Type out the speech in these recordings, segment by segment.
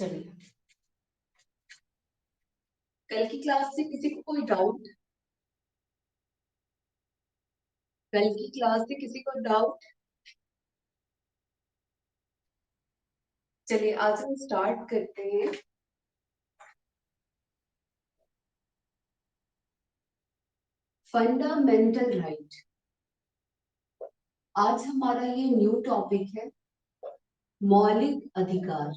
चलिए, कल की क्लास से किसी को कोई डाउट? कल की क्लास से किसी को डाउट? चलिए, आज हम स्टार्ट करते हैं। Fundamental right. आज हमारा ये न्यू टॉपिक है, मौलिक अधिकार।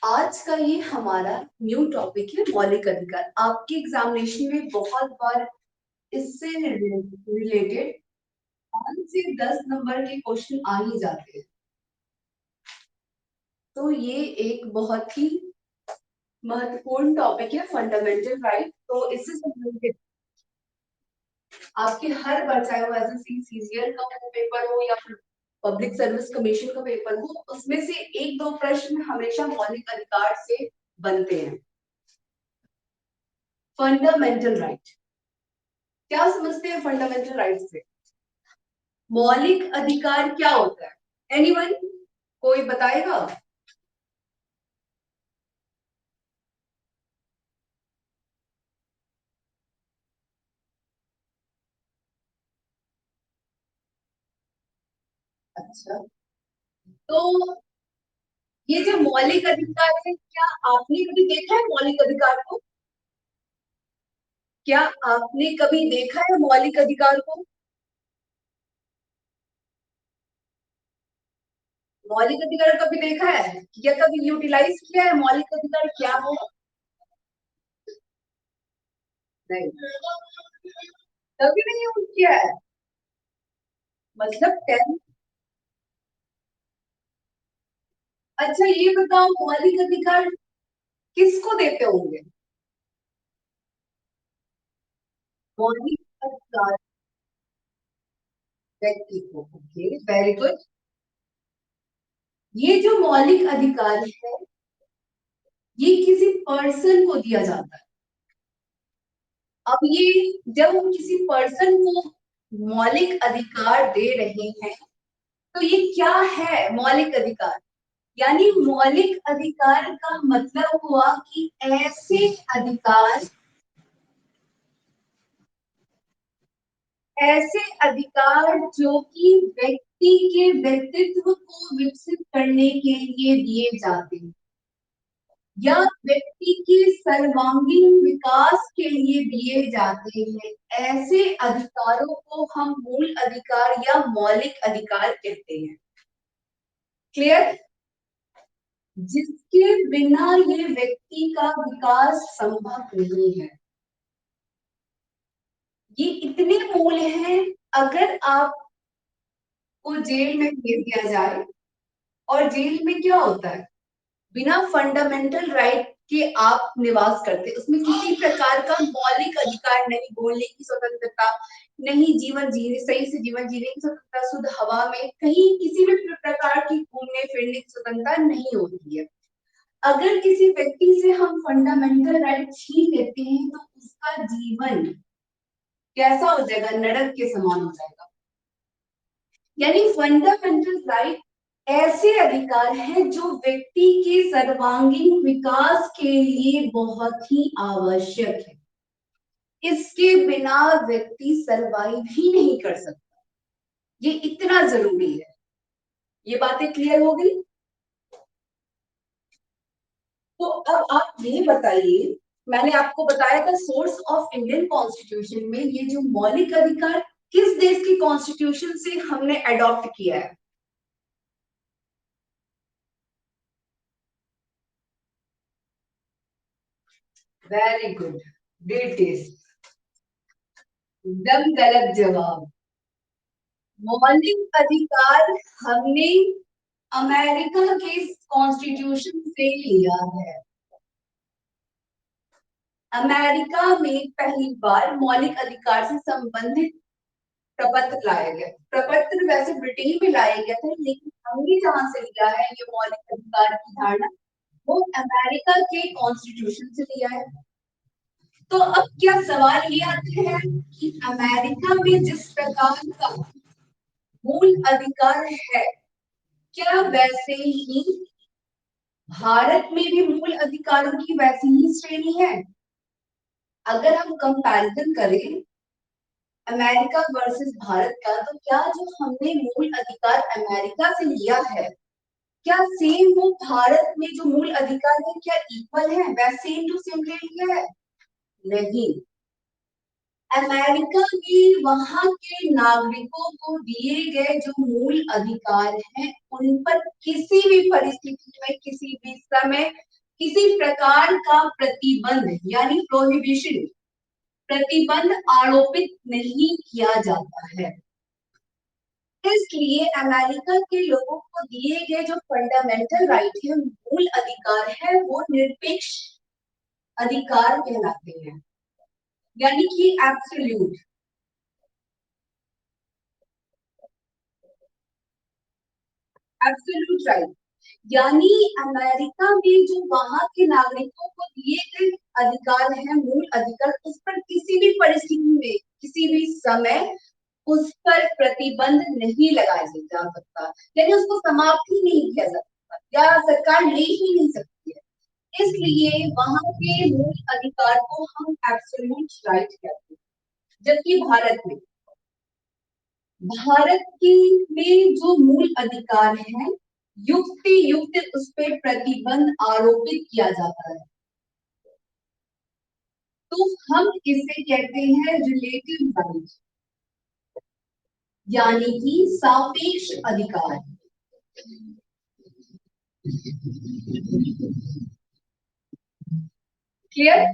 आज का ये हमारा न्यू टॉपिक है, मौलिक अधिकार। आपके एग्जामिनेशन में बहुत बार इससे रिलेटेड 5 से 10 नंबर के क्वेश्चन आ ही जाते हैं। तो ये एक बहुत ही महत्वपूर्ण टॉपिक है, फंडामेंटल राइट। तो इससे संबंधित आपके हर बार, चाहे वो एसएससी सीजीएल का पेपर हो या फिर पब्लिक सर्विस कमीशन का पेपर हो, उसमें से एक दो प्रश्न हमेशा मौलिक अधिकार से बनते हैं। फंडामेंटल राइट, क्या समझते हैं फंडामेंटल राइट से? मौलिक अधिकार क्या होता है? एनीवन, कोई बताएगा? अच्छा, तो ये जो मौलिक अधिकार है, क्या आपने कभी देखा है मौलिक अधिकार को? क्या आपने कभी देखा है मौलिक अधिकार को? मौलिक अधिकार कभी देखा है या कभी यूटिलाइज किया है? मौलिक अधिकार क्या है? नहीं, कभी नहीं यूज किया है। मतलब 10। अच्छा, ये बताओ, मौलिक अधिकार किसको देते होंगे? मौलिक अधिकार व्यक्ति को। Okay, very good. ये जो मौलिक अधिकार है, ये किसी पर्सन को दिया जाता है। अब ये जब हम किसी पर्सन को मौलिक अधिकार दे रहे हैं, तो ये क्या है मौलिक अधिकार? यानी मौलिक अधिकार का मतलब हुआ कि ऐसे अधिकार जो कि व्यक्ति के व्यक्तित्व को विकसित करने के लिए दिए जाते हैं या व्यक्ति के सर्वांगीण विकास के लिए दिए जाते हैं, ऐसे अधिकारों को हम मूल अधिकार या मौलिक अधिकार कहते हैं। क्लियर? जिसके बिना ये व्यक्ति का विकास संभव नहीं है। ये इतने मूल हैं, अगर आपको जेल में भेज दिया जाए, और जेल में क्या होता है, बिना फंडामेंटल राइट के आप निवास करते, उसमें किसी प्रकार का मौलिक अधिकार नहीं, बोलने की स्वतंत्रता नहीं, जीवन जीने, सही से जीवन जीने की स्वतंत्रता, शुद्ध हवा में कहीं किसी भी प्रकार की घूमने फिरने की स्वतंत्रता नहीं होती है। अगर किसी व्यक्ति से हम फंडामेंटल राइट छीन लेते हैं, तो उसका जीवन कैसा हो जाएगा? नरक के समान हो जाएगा। यानी फंडामेंटल राइट ऐसे अधिकार हैं जो व्यक्ति के सर्वांगीण विकास के लिए बहुत ही आवश्यक है। इसके बिना व्यक्ति सरवाइव ही नहीं कर सकता। ये इतना जरूरी है। ये बातें क्लियर हो गई? तो अब आप ये बताइए, मैंने आपको बताया था सोर्स ऑफ इंडियन कॉन्स्टिट्यूशन में ये जो मौलिक अधिकार किस देश की कॉन्स्टिट्यूशन से हमने अडॉप्ट किया है? Very good, British. एकदम गलत जवाब। मौलिक अधिकार हमने अमेरिका के कॉन्स्टिट्यूशन से लिया है। अमेरिका में पहली बार मौलिक अधिकार से संबंधित प्रपत्र लाया गया। प्रपत्र वैसे ब्रिटेन में लाया गया था, लेकिन हमने जहां से लिया है ये मौलिक अधिकार की धारणा, वो अमेरिका के कॉन्स्टिट्यूशन से लिया है। तो अब क्या सवाल ये आता है कि अमेरिका में जिस प्रकार का मूल अधिकार है, क्या वैसे ही भारत में भी मूल अधिकारों की वैसी ही श्रेणी है? अगर हम कंपैरिजन करें अमेरिका वर्सेस भारत का, तो क्या जो हमने मूल अधिकार अमेरिका से लिया है, क्या सेम वो भारत में जो मूल अधिकार है क्या इक्वल है, वैसे सेम टू सेम ले लिया है? नहीं। अमेरिका की वहां के नागरिकों को दिए गए जो मूल अधिकार हैं, उन पर किसी भी परिस्थिति में, किसी भी समय, किसी प्रकार का प्रतिबंध यानी प्रोहिबिशन, प्रतिबंध आरोपित नहीं किया जाता है। इसलिए अमेरिका के लोगों को दिए गए जो फंडामेंटल राइट है, मूल अधिकार है, वो निरपेक्ष अधिकार कहलाते हैं, यानी कि एब्सोल्यूट। एब्सोल्यूट राइट, यानी अमेरिका में जो वहां के नागरिकों को दिए गए अधिकार है, मूल अधिकार, उस पर किसी भी परिस्थिति में, किसी भी समय उस पर प्रतिबंध नहीं लगाया जा सकता, यानी उसको समाप्त ही नहीं किया जा सकता या सरकार ले ही नहीं सकती है। इसलिए वहां के मूल अधिकार को हम एब्सोल्यूट राइट कहते हैं। जबकि भारत के में जो मूल अधिकार है, युक्ति युक्त उस पर प्रतिबंध आरोपित किया जाता है, तो हम इसे कहते हैं रिलेटिव राइट, यानी कि सापेक्ष अधिकार। क्लियर?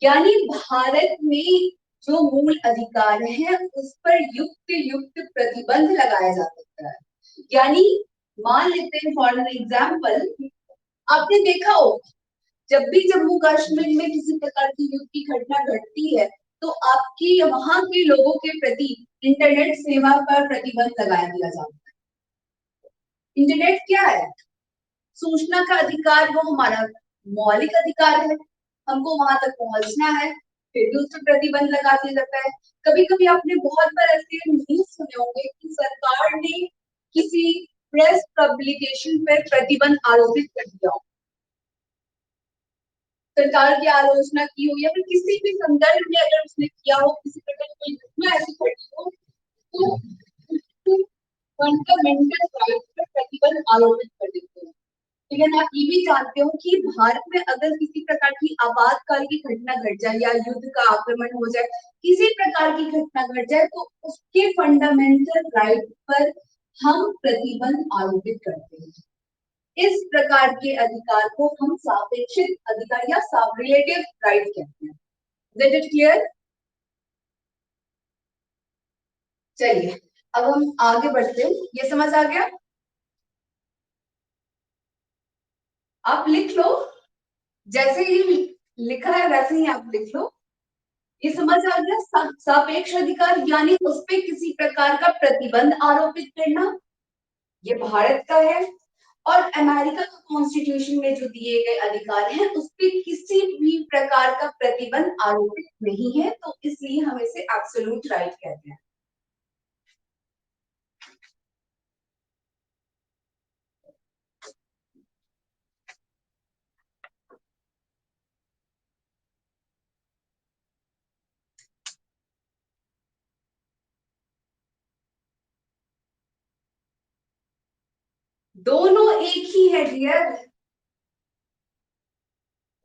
यानी भारत में जो मूल अधिकार है उस पर युक्त युक्त प्रतिबंध लगाया जा सकता है। यानी मान लेते हैं फॉर एग्जाम्पल, आपने देखा हो जब भी जम्मू कश्मीर में किसी प्रकार की युद्ध की घटना घटती है, तो आपकी वहां के लोगों के प्रति इंटरनेट सेवा पर प्रतिबंध लगाया दिया जाता है। इंटरनेट क्या है? सूचना का अधिकार, वो हमारा मौलिक अधिकार है, हमको वहां तक पहुंचना है, फिर भी उस पर प्रतिबंध लगा दिया जाता है। कभी कभी आपने बहुत बार ऐसे न्यूज सुने होंगे कि सरकार ने किसी प्रेस पब्लिकेशन पर प्रतिबंध आरोपित कर दिया हो, सरकार की आलोचना की हो, या फिर किसी भी संदर्भ में अगर उसने किया हो, किसी प्रकार की कोई घटना ऐसी घटी हो, तो फंडामेंटल राइट पर प्रतिबंध आरोपित कर देते हैं। लेकिन आप ये भी जानते हो कि भारत में अगर किसी प्रकार की आपातकाल की घटना घट जाए या युद्ध का आक्रमण हो जाए, किसी प्रकार की घटना घट जाए, तो उसके फंडामेंटल राइट पर हम प्रतिबंध आरोपित करते हैं। इस प्रकार के अधिकार को हम सापेक्षिक अधिकार या रिलेटिव राइट कहते हैं। Is it clear? चलिए अब हम आगे बढ़ते हैं। ये समझ आ गया? आप लिख लो, जैसे ही लिखा है वैसे ही आप लिख लो। ये समझ आ गया? सापेक्ष अधिकार यानी उस पे किसी प्रकार का प्रतिबंध आरोपित करना, ये भारत का है। और अमेरिका का कॉन्स्टिट्यूशन में जो दिए गए अधिकार हैं, उस पे किसी भी प्रकार का प्रतिबंध आरोपित नहीं है, तो इसलिए हम इसे एब्सोल्यूट राइट कहते हैं। दोनों एक ही है डियर,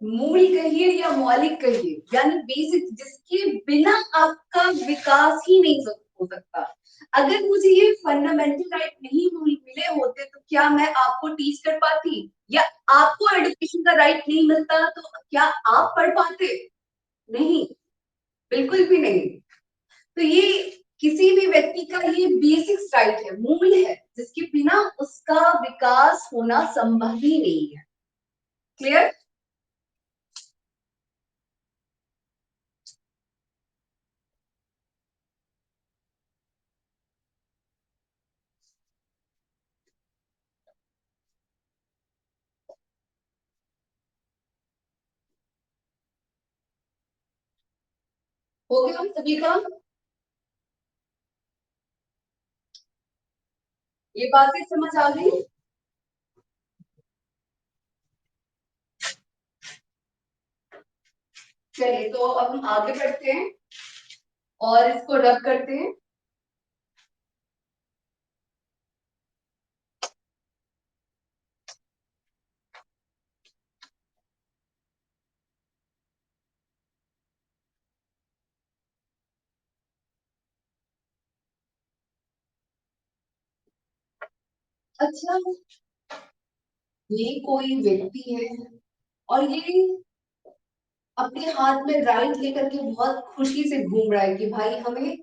मूल कहिए या मौलिक कहिए, यानी बेसिक, जिसके बिना आपका विकास ही नहीं हो सकता। अगर मुझे ये फंडामेंटल राइट नहीं मिले होते, तो क्या मैं आपको टीच कर पाती, या आपको एजुकेशन का राइट नहीं मिलता तो क्या आप पढ़ पाते? नहीं, बिल्कुल भी नहीं। तो ये किसी भी व्यक्ति का ये बेसिक राइट है, मूल है, जिसके बिना उसका विकास होना संभव ही नहीं है। क्लियर? हो गया हम सभी का? ये बातें समझ आ गई? चलिए तो अब हम आगे बढ़ते हैं और इसको रब करते हैं। अच्छा, ये कोई व्यक्ति है और ये अपने हाथ में राइट लेकर के बहुत खुशी से घूम रहा है कि भाई हमें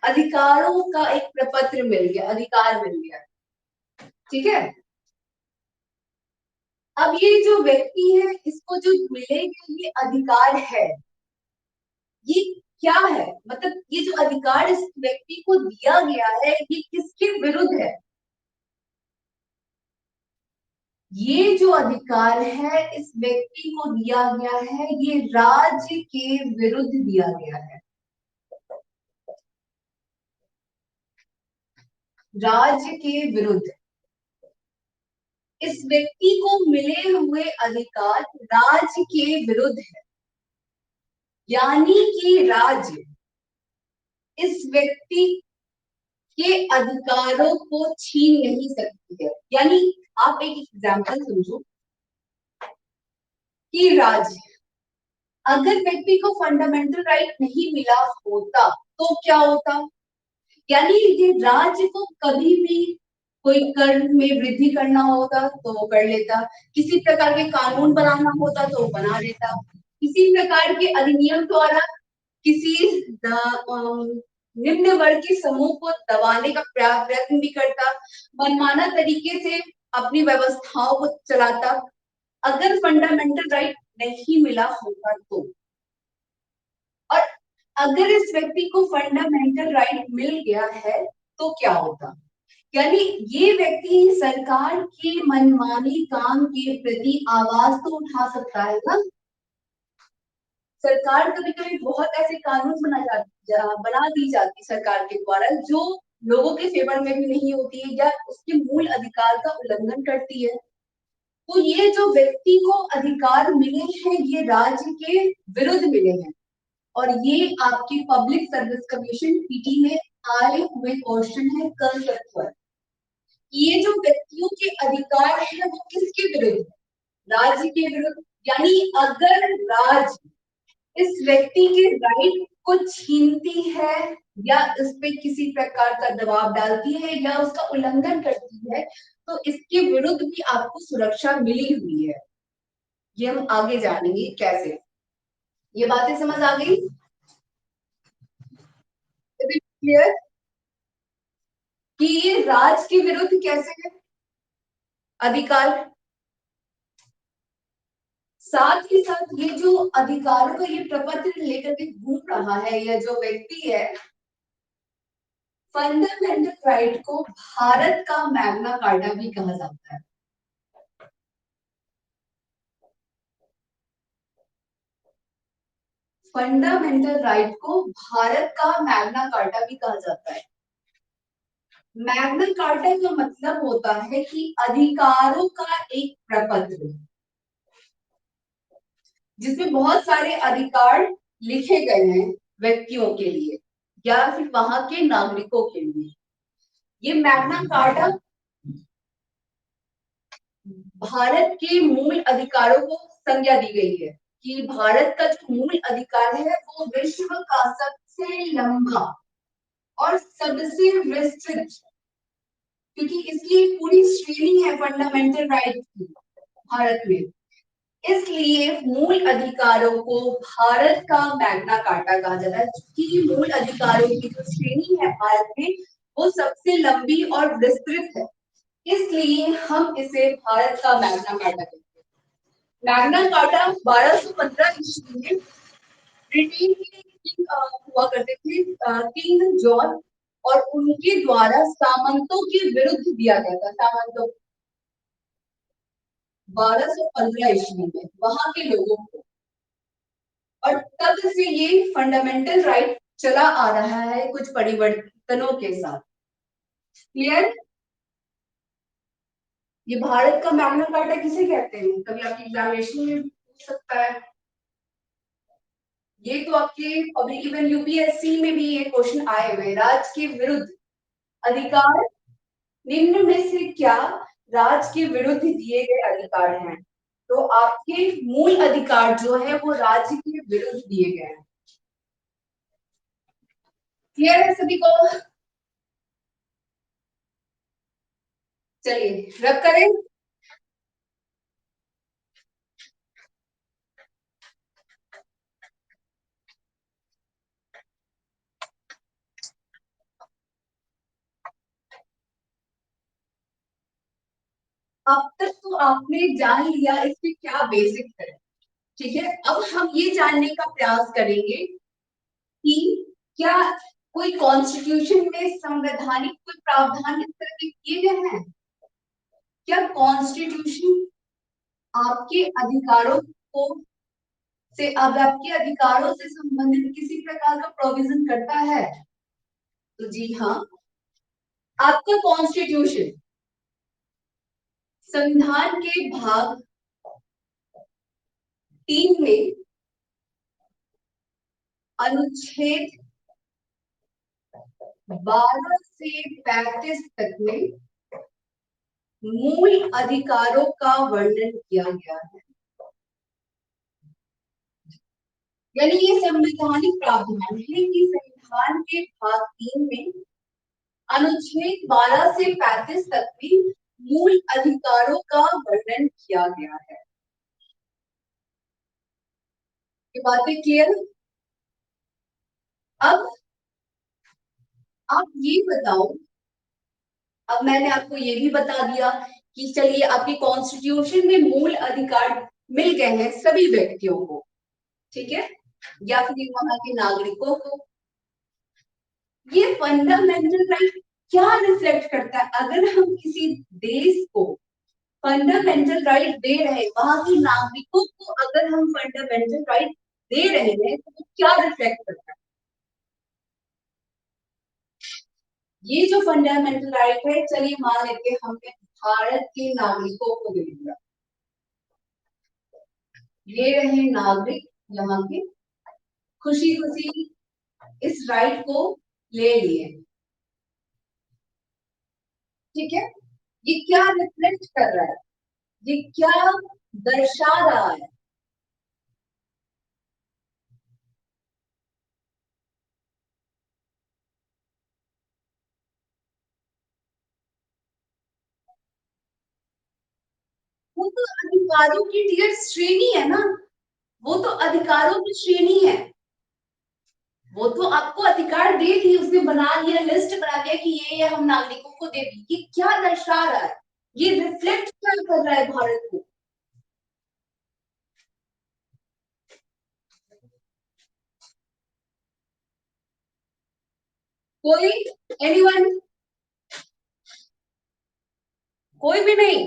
अधिकारों का एक प्रपत्र मिल गया, अधिकार मिल गया। ठीक है। अब ये जो व्यक्ति है इसको जो मिलेगा ये अधिकार है, ये क्या है? मतलब ये जो अधिकार इस व्यक्ति को दिया गया है ये किसके विरुद्ध है? ये जो अधिकार है इस व्यक्ति को दिया गया है, ये राज्य के विरुद्ध दिया गया है। राज्य के विरुद्ध। इस व्यक्ति को मिले हुए अधिकार राज्य के विरुद्ध है, यानी कि राज्य इस व्यक्ति के अधिकारों को छीन नहीं सकती है। यानी आप एक एग्जाम्पल समझो कि राज्य, अगर व्यक्ति को फंडामेंटल राइट नहीं मिला होता तो क्या होता? यानी ये राज्य को कभी भी कोई कर में वृद्धि करना होता तो वो कर लेता, किसी प्रकार के कानून बनाना होता तो वो बना लेता, किसी प्रकार के अधिनियम द्वारा किसी निम्न वर्ग के समूह को दबाने का प्रयत्न भी करता, मनमाना तरीके से अपनी व्यवस्थाओं को चलाता, अगर फंडामेंटल राइट नहीं मिला होता तो। और अगर इस व्यक्ति को फंडामेंटल राइट मिल गया है तो क्या होता? यानी ये व्यक्ति सरकार के मनमानी काम के प्रति आवाज तो उठा सकता है ना। सरकार कभी कभी बहुत ऐसे कानून बना दी जाती सरकार के द्वारा जो लोगों के फेवर में भी नहीं होती है या उसके मूल अधिकार का उल्लंघन करती है। तो ये जो व्यक्ति को अधिकार मिले हैं ये राज्य के विरुद्ध मिले हैं। और ये आपकी पब्लिक सर्विस कमीशन पीटी में आए हुए क्वेश्चन है कल तक पर। ये जो व्यक्तियों के अधिकार है वो किसके विरुद्ध है? राज्य के विरुद्ध। यानी अगर राज्य इस व्यक्ति के राइट को छीनती है या इस पे किसी प्रकार का दबाव डालती है या उसका उल्लंघन करती है तो इसके विरुद्ध भी आपको सुरक्षा मिली हुई है। ये हम आगे जानेंगे कैसे। ये बातें समझ आ गई? क्लियर कि ये राज के विरुद्ध कैसे है अधिकार। साथ ही साथ ये जो अधिकारों का ये प्रपत्र लेकर के घूम रहा है या जो व्यक्ति है, फंडामेंटल राइट को भारत का मैग्ना कार्टा भी कहा जाता है। फंडामेंटल राइट को भारत का मैग्ना कार्टा भी कहा जाता है। मैग्ना कार्टा का मतलब होता है कि अधिकारों का एक प्रपत्र जिसमें बहुत सारे अधिकार लिखे गए हैं व्यक्तियों के लिए या फिर वहां के नागरिकों के लिए। ये मैग्ना कार्टा भारत के मूल अधिकारों को संज्ञा दी गई है कि भारत का जो मूल अधिकार है वो विश्व का सबसे लंबा और सबसे विस्तृत, क्योंकि इसकी एक पूरी श्रेणी है फंडामेंटल राइट की भारत में, इसलिए मूल अधिकारों को भारत का मैग्ना कार्टा कहा जाता है। क्योंकि मूल अधिकारों की जो श्रेणी है भारत में वो सबसे लंबी और विस्तृत है, इसलिए हम इसे भारत का मैग्ना कार्टा कहते हैं। मैग्ना कार्टा 1215 ईस्वी में ब्रिटेन के किंग हुआ करते थे, किंग जॉन, और उनके द्वारा सामंतों के विरुद्ध दिया गया था। सामंतों 1215 ईस्वी में वहां के लोगों को, और तब से ये फंडामेंटल राइट चला आ रहा है कुछ परिवर्तनों के साथ। क्लियर? ये भारत का मैग्ना कार्टा किसे कहते हैं, कभी आपकी एग्जामिनेशन में पूछ सकता है। ये तो आपके पब्लिक इवन यूपीएससी में भी ये क्वेश्चन आए हुए, राज्य के विरुद्ध अधिकार निम्न में से क्या राज्य के विरुद्ध दिए गए अधिकार हैं। तो आपके मूल अधिकार जो है वो राज्य के विरुद्ध दिए गए हैं। क्लियर है सभी को? चलिए रब करें। अब तक तो आपने जान लिया इसके क्या बेसिक है, ठीक है। अब हम ये जानने का प्रयास करेंगे कि क्या कोई कॉन्स्टिट्यूशन में संवैधानिक कोई प्रावधान इस तरह के किए गए हैं, क्या कॉन्स्टिट्यूशन आपके अधिकारों को से अब आपके अधिकारों से संबंधित किसी प्रकार का प्रोविजन करता है। तो जी हाँ, आपका कॉन्स्टिट्यूशन संविधान के भाग 3 में अनुच्छेद 12 से 35 तक में मूल अधिकारों का वर्णन किया गया है। यानी ये संवैधानिक प्रावधान है कि संविधान के भाग 3 में अनुच्छेद 12 से 35 तक में मूल अधिकारों का वर्णन किया गया है। ये बातें क्लियर? अब आप ये बताओ, अब मैंने आपको ये भी बता दिया कि चलिए आपके कॉन्स्टिट्यूशन में मूल अधिकार मिल गए हैं सभी व्यक्तियों को, ठीक है, या फिर वहां के नागरिकों को। ये फंडामेंटल राइट क्या रिफ्लेक्ट करता है? अगर हम किसी देश को फंडामेंटल राइट दे रहे हैं, वहां के नागरिकों को अगर हम फंडामेंटल राइट दे रहे हैं तो क्या रिफ्लेक्ट करता है? ये जो फंडामेंटल राइट है, चलिए मान लेते हैं हमने भारत के नागरिकों को दे दिया, ये रहे नागरिक यहाँ के, खुशी खुशी इस राइट को ले लिए, ठीक है। ये क्या रिफ्लेक्ट कर रहा है, ये क्या दर्शा रहा है? वो तो अधिकारों की टियर श्रेणी है ना, वो तो अधिकारों की श्रेणी है। वो तो आपको अधिकार दे दी, उसने बना लिया, लिस्ट बना दिया कि ये हम नागरिकों को दे दी। ये क्या दर्शा रहा है, ये रिफ्लेक्ट क्या कर रहा है भारत को? कोई, एनीवन, कोई भी नहीं?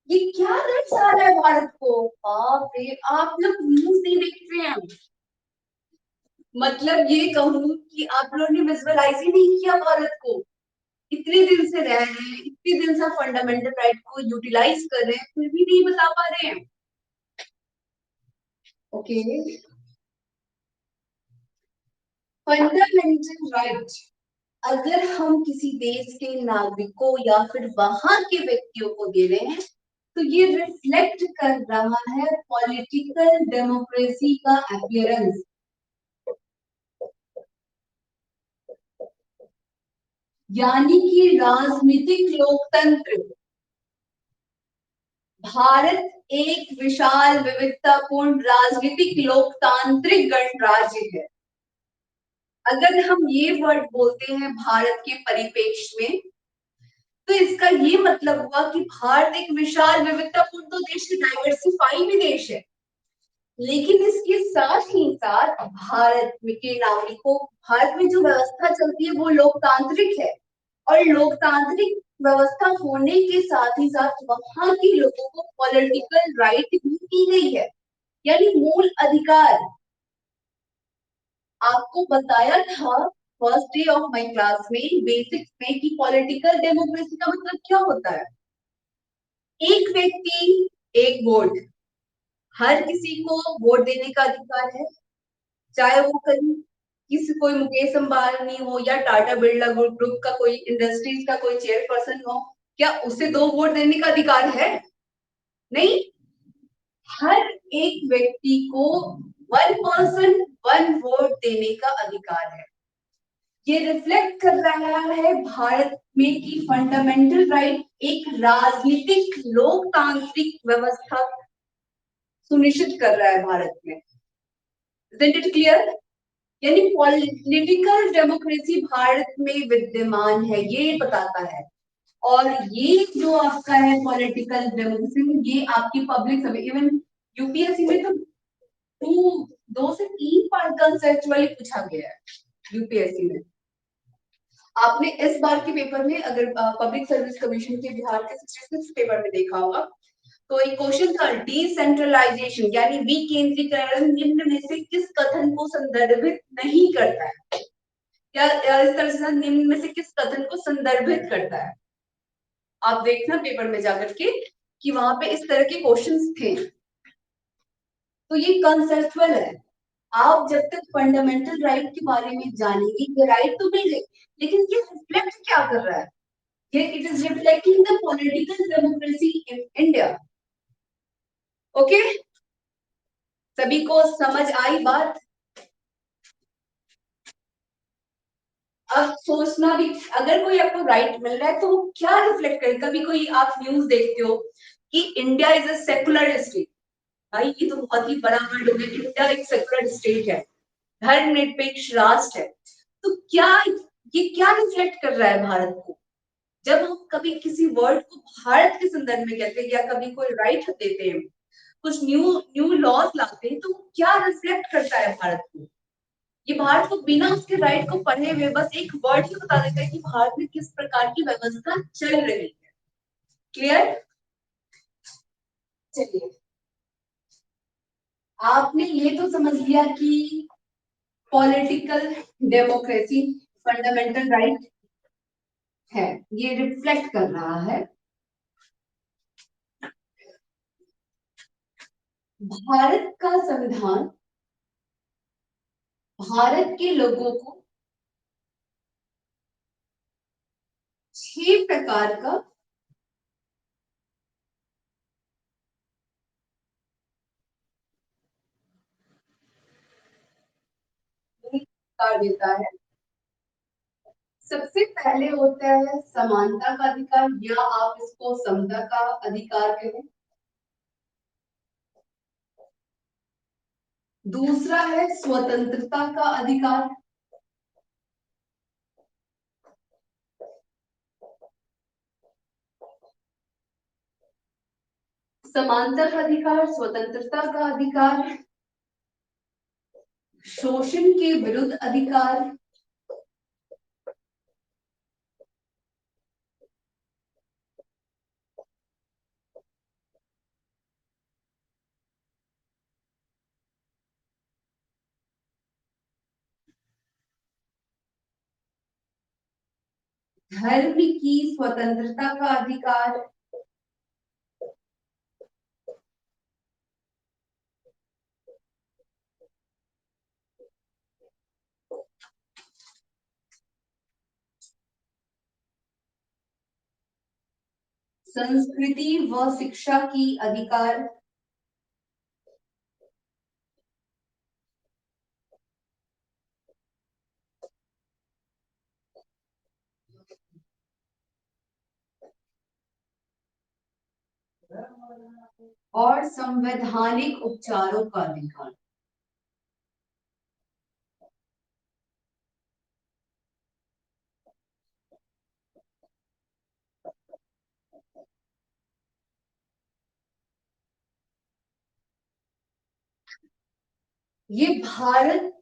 ये क्या दर्शा रहा है भारत को? बाप रे, आप लोग न्यूज नहीं देख रहे हैं। मतलब ये कहूँ कि आप लोगों ने विजुअलाइज ही नहीं किया भारत को। इतने दिन से रह रहे हैं, इतने दिन से फंडामेंटल राइट को यूटिलाइज कर रहे हैं, फिर भी नहीं बता पा रहे हैं। ओके, फंडामेंटल राइट अगर हम किसी देश के नागरिकों या फिर वहां के व्यक्तियों को दे रहे हैं तो ये रिफ्लेक्ट कर रहा है पॉलिटिकल डेमोक्रेसी का अपीयरेंस। यानी कि राजनीतिक लोकतंत्र। भारत एक विशाल विविधतापूर्ण राजनीतिक लोकतांत्रिक गणराज्य है। अगर हम ये वर्ड बोलते हैं भारत के परिप्रेक्ष्य में, तो इसका ये मतलब हुआ कि भारत एक विशाल विविधतापूर्ण तो देश है, डाइवर्सिफाई भी देश है, लेकिन इसके साथ ही साथ भारत में के नागरिकों, भारत में जो व्यवस्था चलती है वो लोकतांत्रिक है, और लोकतांत्रिक व्यवस्था होने के साथ ही साथ वहां के लोगों को पॉलिटिकल राइट भी दी गई है। यानी मूल अधिकार। आपको बताया था first day of my class में बेसिक्स में कि पॉलिटिकल डेमोक्रेसी का मतलब क्या होता है। एक व्यक्ति एक वोट, हर किसी को वोट देने का अधिकार है, चाहे वो कहीं किसी कोई मुकेश अंबानी हो या टाटा बिरला ग्रुप का कोई इंडस्ट्रीज का कोई चेयरपर्सन हो, क्या उसे दो वोट देने का अधिकार है? नहीं। हर एक व्यक्ति को वन पर्सन वन वोट देने का अधिकार है। ये रिफ्लेक्ट कर रहा है भारत में कि फंडामेंटल राइट एक राजनीतिक लोकतांत्रिक व्यवस्था सुनिश्चित कर रहा है भारत में। Isn't it clear? यानी पॉलिटिकल डेमोक्रेसी भारत में विद्यमान है, ये बताता है। और ये जो आपका है पॉलिटिकल डेमोक्रेसी, ये आपकी पब्लिक सर्विस, इवन यूपीएससी में तो दो से तीन पार्ट कंसेप्चुअली पूछा गया है यूपीएससी में। आपने इस बार के पेपर में अगर पब्लिक सर्विस कमीशन के बिहार के 66 पेपर में देखा होगा तो एक क्वेश्चन था, डिसेंट्रलाइजेशन यानी विकेंद्रीकरण निम्न में से किस कथन को संदर्भित नहीं करता है? या इस तरह से निम्न में से किस कथन को संदर्भित करता है? आप देखना पेपर में जाकर के कि वहां पे इस तरह के क्वेश्चंस थे। तो ये कंसेप्चुअल है। आप जब तक फंडामेंटल राइट के बारे में जानेंगे, ये राइट तो मिल गई, लेकिन ये रिफ्लेक्ट क्या कर रहा है? ये it is reflecting the political democracy in India. Okay, सभी को समझ आई बात? अब सोचना भी, अगर कोई आपको राइट मिल रहा है तो वो क्या रिफ्लेक्ट करे? कभी कोई आप न्यूज देखते हो कि India is a secular state, भाई ये तो बहुत ही बड़ा वर्ड हो गया, इंडिया एक सेकुलर स्टेट है, धर्मनिरपेक्ष राष्ट्र है। तो क्या ये क्या रिफ्लेक्ट कर रहा है भारत को? जब हम कभी किसी वर्ड को भारत के संदर्भ में कहते हैं या कभी कोई राइट देते हैं, कुछ न्यू न्यू लॉज लाते हैं, तो क्या रिफ्लेक्ट करता है भारत को? ये भारत को बिना उसके राइट को पढ़े हुए बस एक वर्ड ही बता देता है कि भारत में किस प्रकार की व्यवस्था चल रही है। क्लियर? चलिए, आपने ये तो समझ लिया कि पॉलिटिकल डेमोक्रेसी फंडामेंटल राइट है, ये रिफ्लेक्ट कर रहा है। भारत का संविधान भारत के लोगों को 6 प्रकार का अधिकार देता है। सबसे पहले होता है समानता का अधिकार, या आप इसको समता का अधिकार कहें। दूसरा है स्वतंत्रता का अधिकार। समानता का अधिकार, स्वतंत्रता का अधिकार, शोषण के विरुद्ध अधिकार, धर्म की स्वतंत्रता का अधिकार, संस्कृति व शिक्षा की अधिकार, और संवैधानिक उपचारों का अधिकार। ये भारत,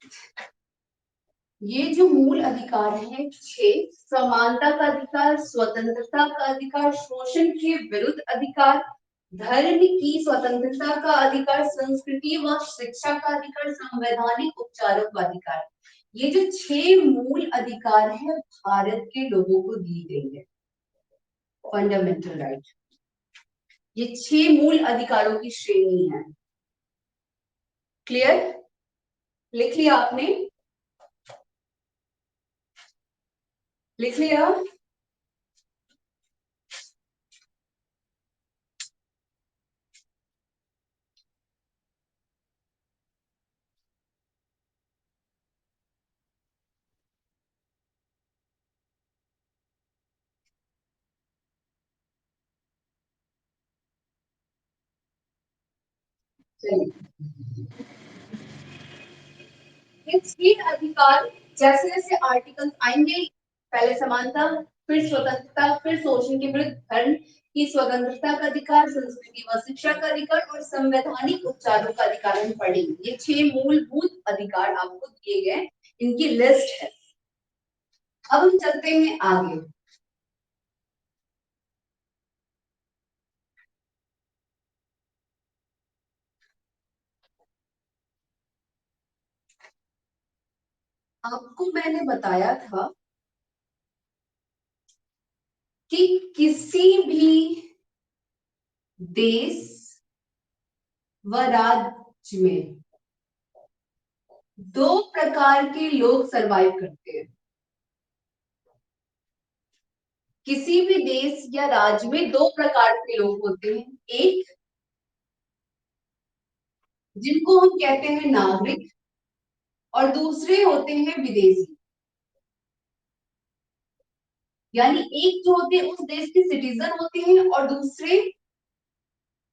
ये जो मूल अधिकार है 6, समानता का अधिकार, स्वतंत्रता का अधिकार, शोषण के विरुद्ध अधिकार, धर्म की स्वतंत्रता का अधिकार, संस्कृति व शिक्षा का अधिकार, संवैधानिक उपचारों का अधिकार। ये जो 6 मूल अधिकार है भारत के लोगों को दी गई है, फंडामेंटल राइट। ये 6 मूल अधिकारों की श्रेणी है। क्लियर? लिख लिया आपने? लिख लिया? चलिए, ये 6 अधिकार जैसे जैसे आर्टिकल आएंगे, पहले समानता, फिर स्वतंत्रता, फिर शोषण के विरुद्ध धर्म की स्वतंत्रता का अधिकार, संस्कृति व शिक्षा का अधिकार और संवैधानिक उपचारों का अधिकार हम पढ़ेंगे। ये 6 मूलभूत अधिकार आपको दिए गए, इनकी लिस्ट है। अब हम चलते हैं आगे। आपको मैंने बताया था कि किसी भी देश व राज्य में 2 प्रकार के लोग सरवाइव करते हैं। किसी भी देश या राज्य में 2 प्रकार के लोग होते हैं। एक, जिनको हम कहते हैं नागरिक, और दूसरे होते हैं विदेशी। यानी एक जो होते हैं उस देश के सिटीजन होते हैं और दूसरे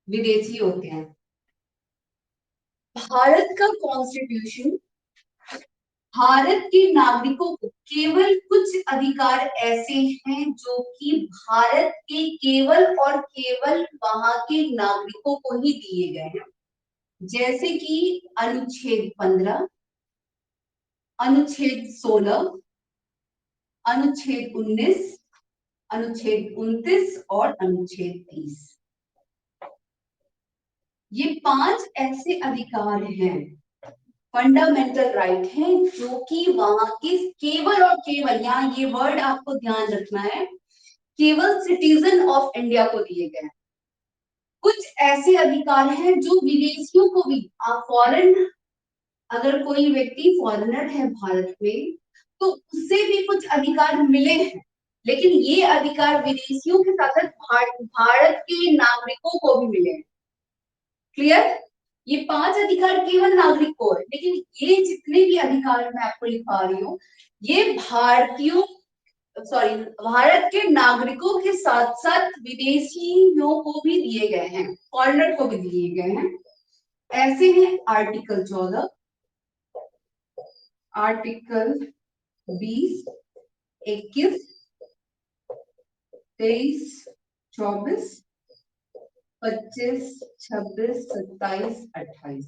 विदेशी होते हैं। भारत का कॉन्स्टिट्यूशन भारत के नागरिकों को केवल कुछ अधिकार ऐसे हैं जो कि भारत के केवल और केवल वहां के नागरिकों को ही दिए गए हैं। जैसे कि अनुच्छेद 15, अनुच्छेद 16, अनुच्छेद 19, अनुच्छेद 29 और अनुच्छेद 30। ये 5 ऐसे अधिकार हैं, फंडामेंटल राइट हैं, जो कि वहां के केवल और केवल, यहाँ ये वर्ड आपको ध्यान रखना है, केवल सिटीजन ऑफ इंडिया को दिए गए हैं। कुछ ऐसे अधिकार हैं जो विदेशियों को भी, फॉरेन, अगर कोई व्यक्ति फॉरेनर है भारत में तो उससे भी कुछ अधिकार मिले हैं, लेकिन ये अधिकार विदेशियों के साथ साथ भारत के नागरिकों को भी मिले हैं। क्लियर? ये 5 अधिकार केवल नागरिक को है, लेकिन ये जितने भी अधिकार मैं आपको लिखा रही हूँ, ये भारतीयों, सॉरी, भारत के नागरिकों के साथ साथ विदेशियों को भी दिए गए हैं, फॉरेनर को भी दिए गए हैं। ऐसे हैं आर्टिकल 14, आर्टिकल 20, 21, 23, 24, 25, 26, 27, 28।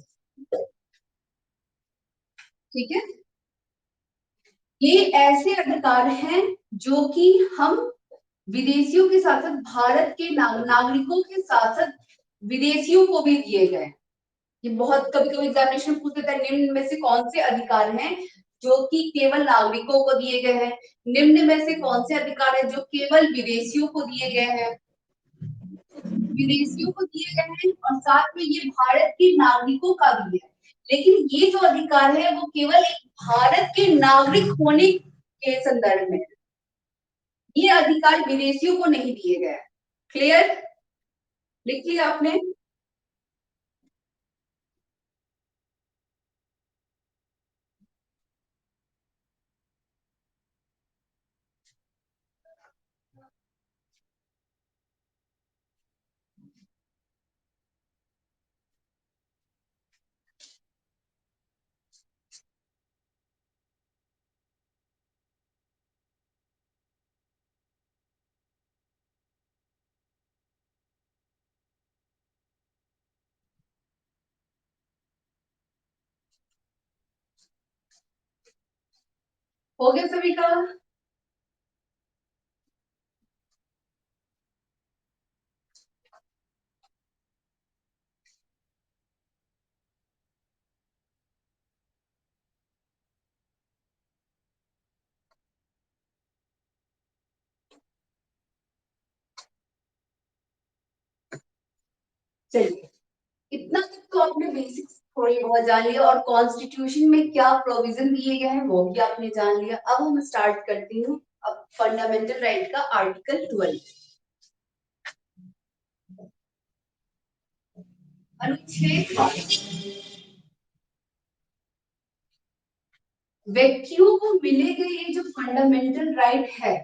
ठीक है? ये ऐसे अधिकार हैं जो कि हम विदेशियों के साथ साथ भारत के नागरिकों के साथ साथ विदेशियों को भी दिए गए। ये बहुत कभी कभी एग्जामिनेशन पूछ देता है, निम्न में से कौन से अधिकार हैं जो कि केवल नागरिकों को दिए गए हैं, निम्न में से कौन से अधिकार है जो केवल विदेशियों को दिए गए हैं। विदेशियों को दिए गए हैं और साथ में ये भारत के नागरिकों का भी है, लेकिन ये जो अधिकार है वो केवल एक भारत के नागरिक होने के संदर्भ में, ये अधिकार विदेशियों को नहीं दिए गए। क्लियर? लिख लिया आपने? हो गया सभी का? चलिए, इतना तक तो आपने बेसिक्स थोड़ी बहुत जान लिया और कॉन्स्टिट्यूशन में क्या प्रोविजन दिए गए हैं वो भी आपने जान लिया। अब हम स्टार्ट करते हैं अब फंडामेंटल राइट का आर्टिकल 12। अनुच्छेद 12, व्यक्तियों को मिले गए ये जो फंडामेंटल राइट है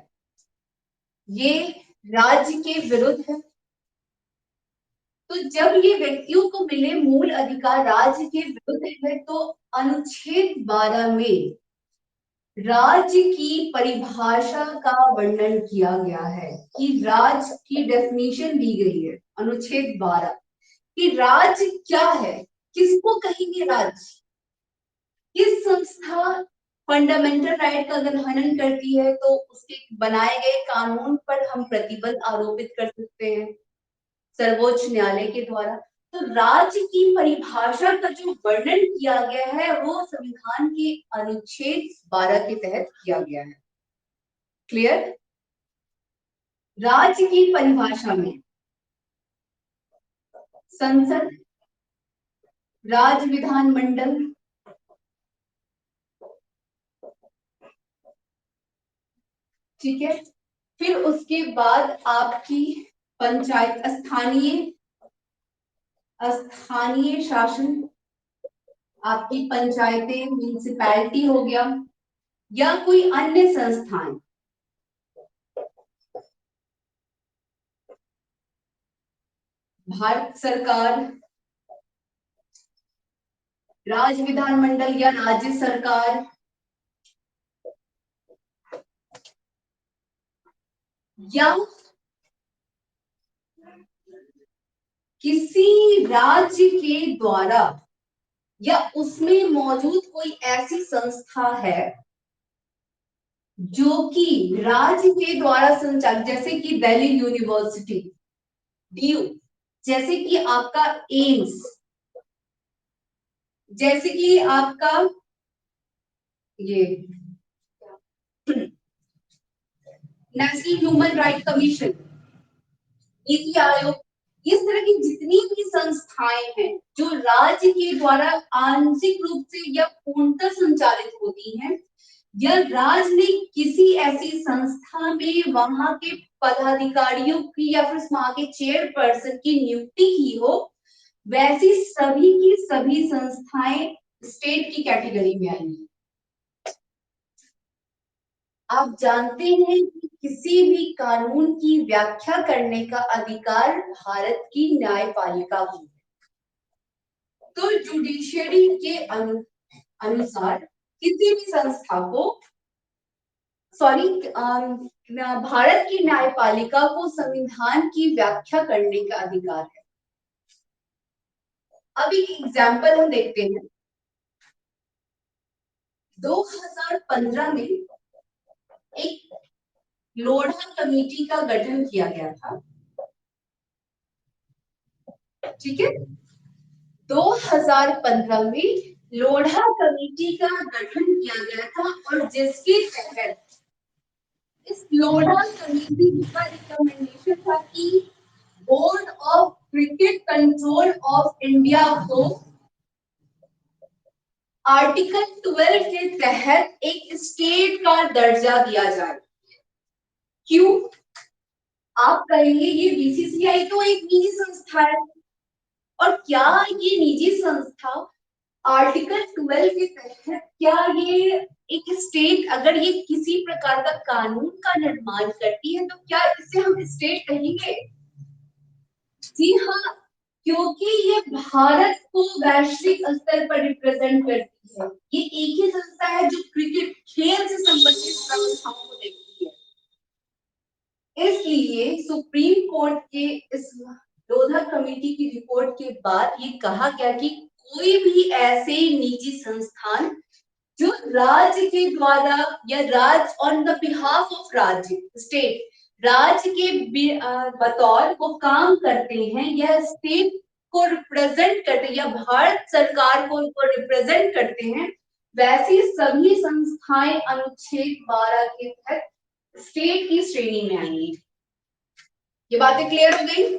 ये राज्य के विरुद्ध है। तो जब ये व्यक्तियों को मिले मूल अधिकार राज्य के विरुद्ध है तो अनुच्छेद 12 में राज्य की परिभाषा का वर्णन किया गया है कि राज्य की डेफिनेशन दी गई है अनुच्छेद 12 कि राज्य क्या है, किसको कहेंगे राज्य, किस संस्था फंडामेंटल राइट का उल्लंघन करती है तो उसके बनाए गए कानून पर हम प्रतिबंध आरोपित कर सकते हैं सर्वोच्च न्यायालय के द्वारा। तो राज्य की परिभाषा का जो वर्णन किया गया है वो संविधान के अनुच्छेद 12 के तहत किया गया है। क्लियर? राज्य की परिभाषा में संसद, राज्य विधानमंडल, ठीक है, फिर उसके बाद आपकी पंचायत, स्थानीय शासन, आपकी पंचायतें, म्यूनिसिपैलिटी हो गया या कोई अन्य संस्थान, भारत सरकार, राज्य विधानमंडल या राज्य सरकार, या किसी राज्य के द्वारा या उसमें मौजूद कोई ऐसी संस्था है जो कि राज्य के द्वारा संचालित, जैसे कि दिल्ली यूनिवर्सिटी डीयू, जैसे कि आपका एम्स, जैसे कि आपका ये national human right commission, NITI Aayog, इस तरह की जितनी भी संस्थाएं हैं जो राज्य के द्वारा आंशिक रूप से या पूर्णतः संचालित होती हैं या राज्य ने किसी ऐसी संस्था में वहां के पदाधिकारियों की या फिर वहां के चेयरपर्सन की नियुक्ति की हो, वैसी सभी की सभी संस्थाएं स्टेट की कैटेगरी में आएंगी। आप जानते हैं कि किसी भी कानून की व्याख्या करने का अधिकार भारत की न्यायपालिका को है। तो जुडिशियरी के अनुसार किसी भी संस्था को, सॉरी, भारत की न्यायपालिका को संविधान की व्याख्या करने का अधिकार है। अब एक एग्जाम्पल हम देखते हैं। 2015 में एक लोढ़ा कमेटी का गठन किया गया था, ठीक है। 2015 में लोढ़ा कमेटी का गठन किया गया था और जिसके तहत इस लोढ़ा कमेटी का रिकमेंडेशन था कि board of cricket control of India को आर्टिकल 12 के तहत एक स्टेट का दर्जा दिया जाए। क्यों? आप कहेंगे ये बीसीसीआई तो एक निजी संस्था है, और क्या ये निजी संस्था आर्टिकल 12 के तहत क्या ये एक स्टेट, अगर ये किसी प्रकार का कानून का निर्माण करती है तो क्या इसे हम स्टेट कहेंगे? जी हाँ, क्योंकि ये भारत को वैश्विक स्तर पर रिप्रेजेंट करती है। ये एक ही संस्था है जो क्रिकेट खेल से संबंधित व्यवस्थाओं को देखती है। इसलिए सुप्रीम कोर्ट के इस लोढ़ा कमेटी की रिपोर्ट के बाद ये कहा गया कि कोई भी ऐसे निजी संस्थान जो राज्य के द्वारा या राज्य ऑन द बिहाफ ऑफ राज्य, स्टेट, राज्य के बतौर वो काम करते हैं या स्टेट को रिप्रेजेंट करते हैं या भारत सरकार को रिप्रेजेंट करते हैं, वैसी सभी संस्थाएं अनुच्छेद 12 के तहत स्टेट की श्रेणी में आएंगी। ये बातें क्लियर हो गई?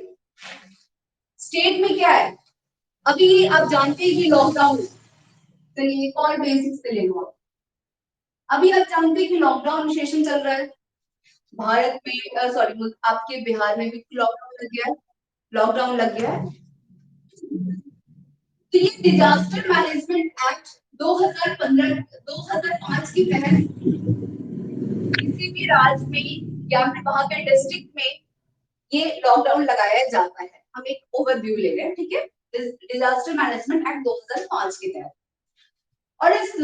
स्टेट में क्या है, अभी आप जानते हैं कि लॉकडाउन, चलिए एक और बेसिक से ले लो। अभी आप जानते हैं कि लॉकडाउन सेशन चल रहा है भारत में, सॉरी आपके बिहार में भी लॉकडाउन लग गया है, लॉकडाउन लग गया है। तो ये डिजास्टर मैनेजमेंट एक्ट 2015 2005 के तहत किसी भी राज्य में या फिर वहां के डिस्ट्रिक्ट में ये लॉकडाउन लगाया जाता है। हम एक ओवरव्यू ले रहे हैं, ठीक है, डिजास्टर मैनेजमेंट एक्ट 2005 के तहत। और इस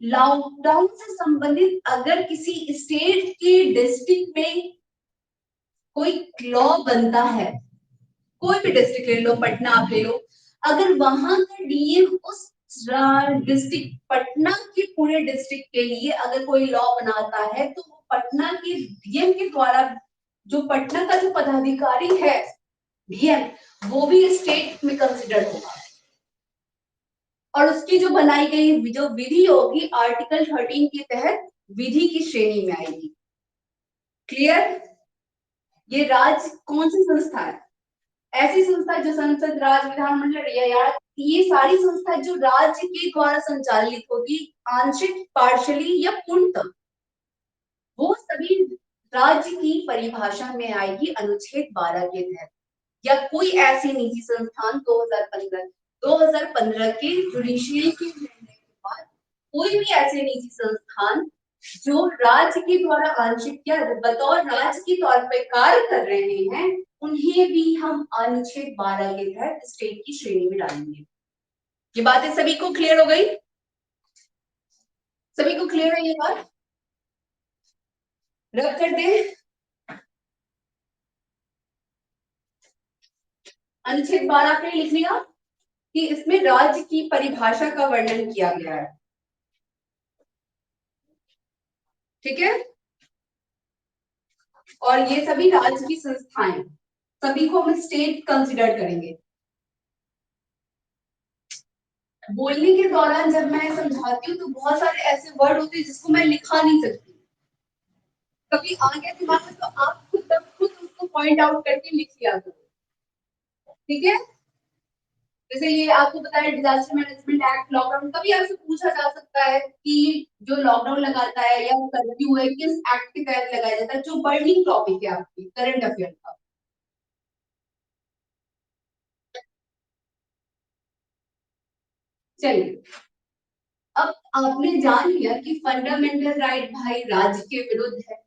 लॉकडाउन से संबंधित अगर किसी स्टेट के डिस्ट्रिक्ट में कोई लॉ बनता है, कोई भी डिस्ट्रिक्ट ले लो, पटना आप ले लो, अगर वहां का डीएम उस डिस्ट्रिक्ट पटना के पूरे डिस्ट्रिक्ट के लिए अगर कोई लॉ बनाता है तो वो पटना के डीएम के द्वारा, जो पटना का जो पदाधिकारी है डीएम, वो भी स्टेट में कंसिडर होगा और उसकी जो बनाई गई जो विधि होगी आर्टिकल 13 के तहत विधि की श्रेणी में आएगी। क्लियर? ये राज्य कौन सी संस्था है? ऐसी संस्था जो संसद, राज्य, विधानमंडल या ये सारी संस्था जो राज्य के द्वारा संचालित होगी, आंशिक, पार्शली या पूर्णतः, वो सभी राज्य की परिभाषा में आएगी अनुच्छेद 12 के तहत। या कोई ऐसी निजी संस्थान 2015 के जुडिशियल के निर्णय के बाद कोई भी ऐसे निजी संस्थान जो राज्य के द्वारा आंशिक या बतौर राज्य के तौर पर कार्य कर रहे हैं, उन्हें भी हम अनुच्छेद 12 के तहत स्टेट की श्रेणी में डालेंगे। ये बातें सभी को क्लियर हो गई? सभी को क्लियर है ये बात? रब कर दे। अनुच्छेद 12 आपने लिख लिया कि इसमें राज्य की परिभाषा का वर्णन किया गया है, ठीक है। और ये सभी राज्य की संस्थाएं, सभी को हम स्टेट कंसिडर करेंगे। बोलने के दौरान जब मैं समझाती हूँ तो बहुत सारे ऐसे वर्ड होते हैं जिसको मैं लिखा नहीं सकती, कभी आ गया दिमाग में तो आप खुद उसको पॉइंट आउट करके लिख लिया करो, ठीक है। जैसे ये आपको पता है डिजास्टर मैनेजमेंट एक्ट, लॉकडाउन, कभी आपसे पूछा जा सकता है कि जो लॉकडाउन लगाता है या कर्फ्यू है किस एक्ट के तहत लगाया जाता है, जो बर्निंग टॉपिक है आपकी करंट अफेयर का। चलिए, अब आपने जान लिया कि फंडामेंटल राइट भाई राज्य के विरुद्ध है,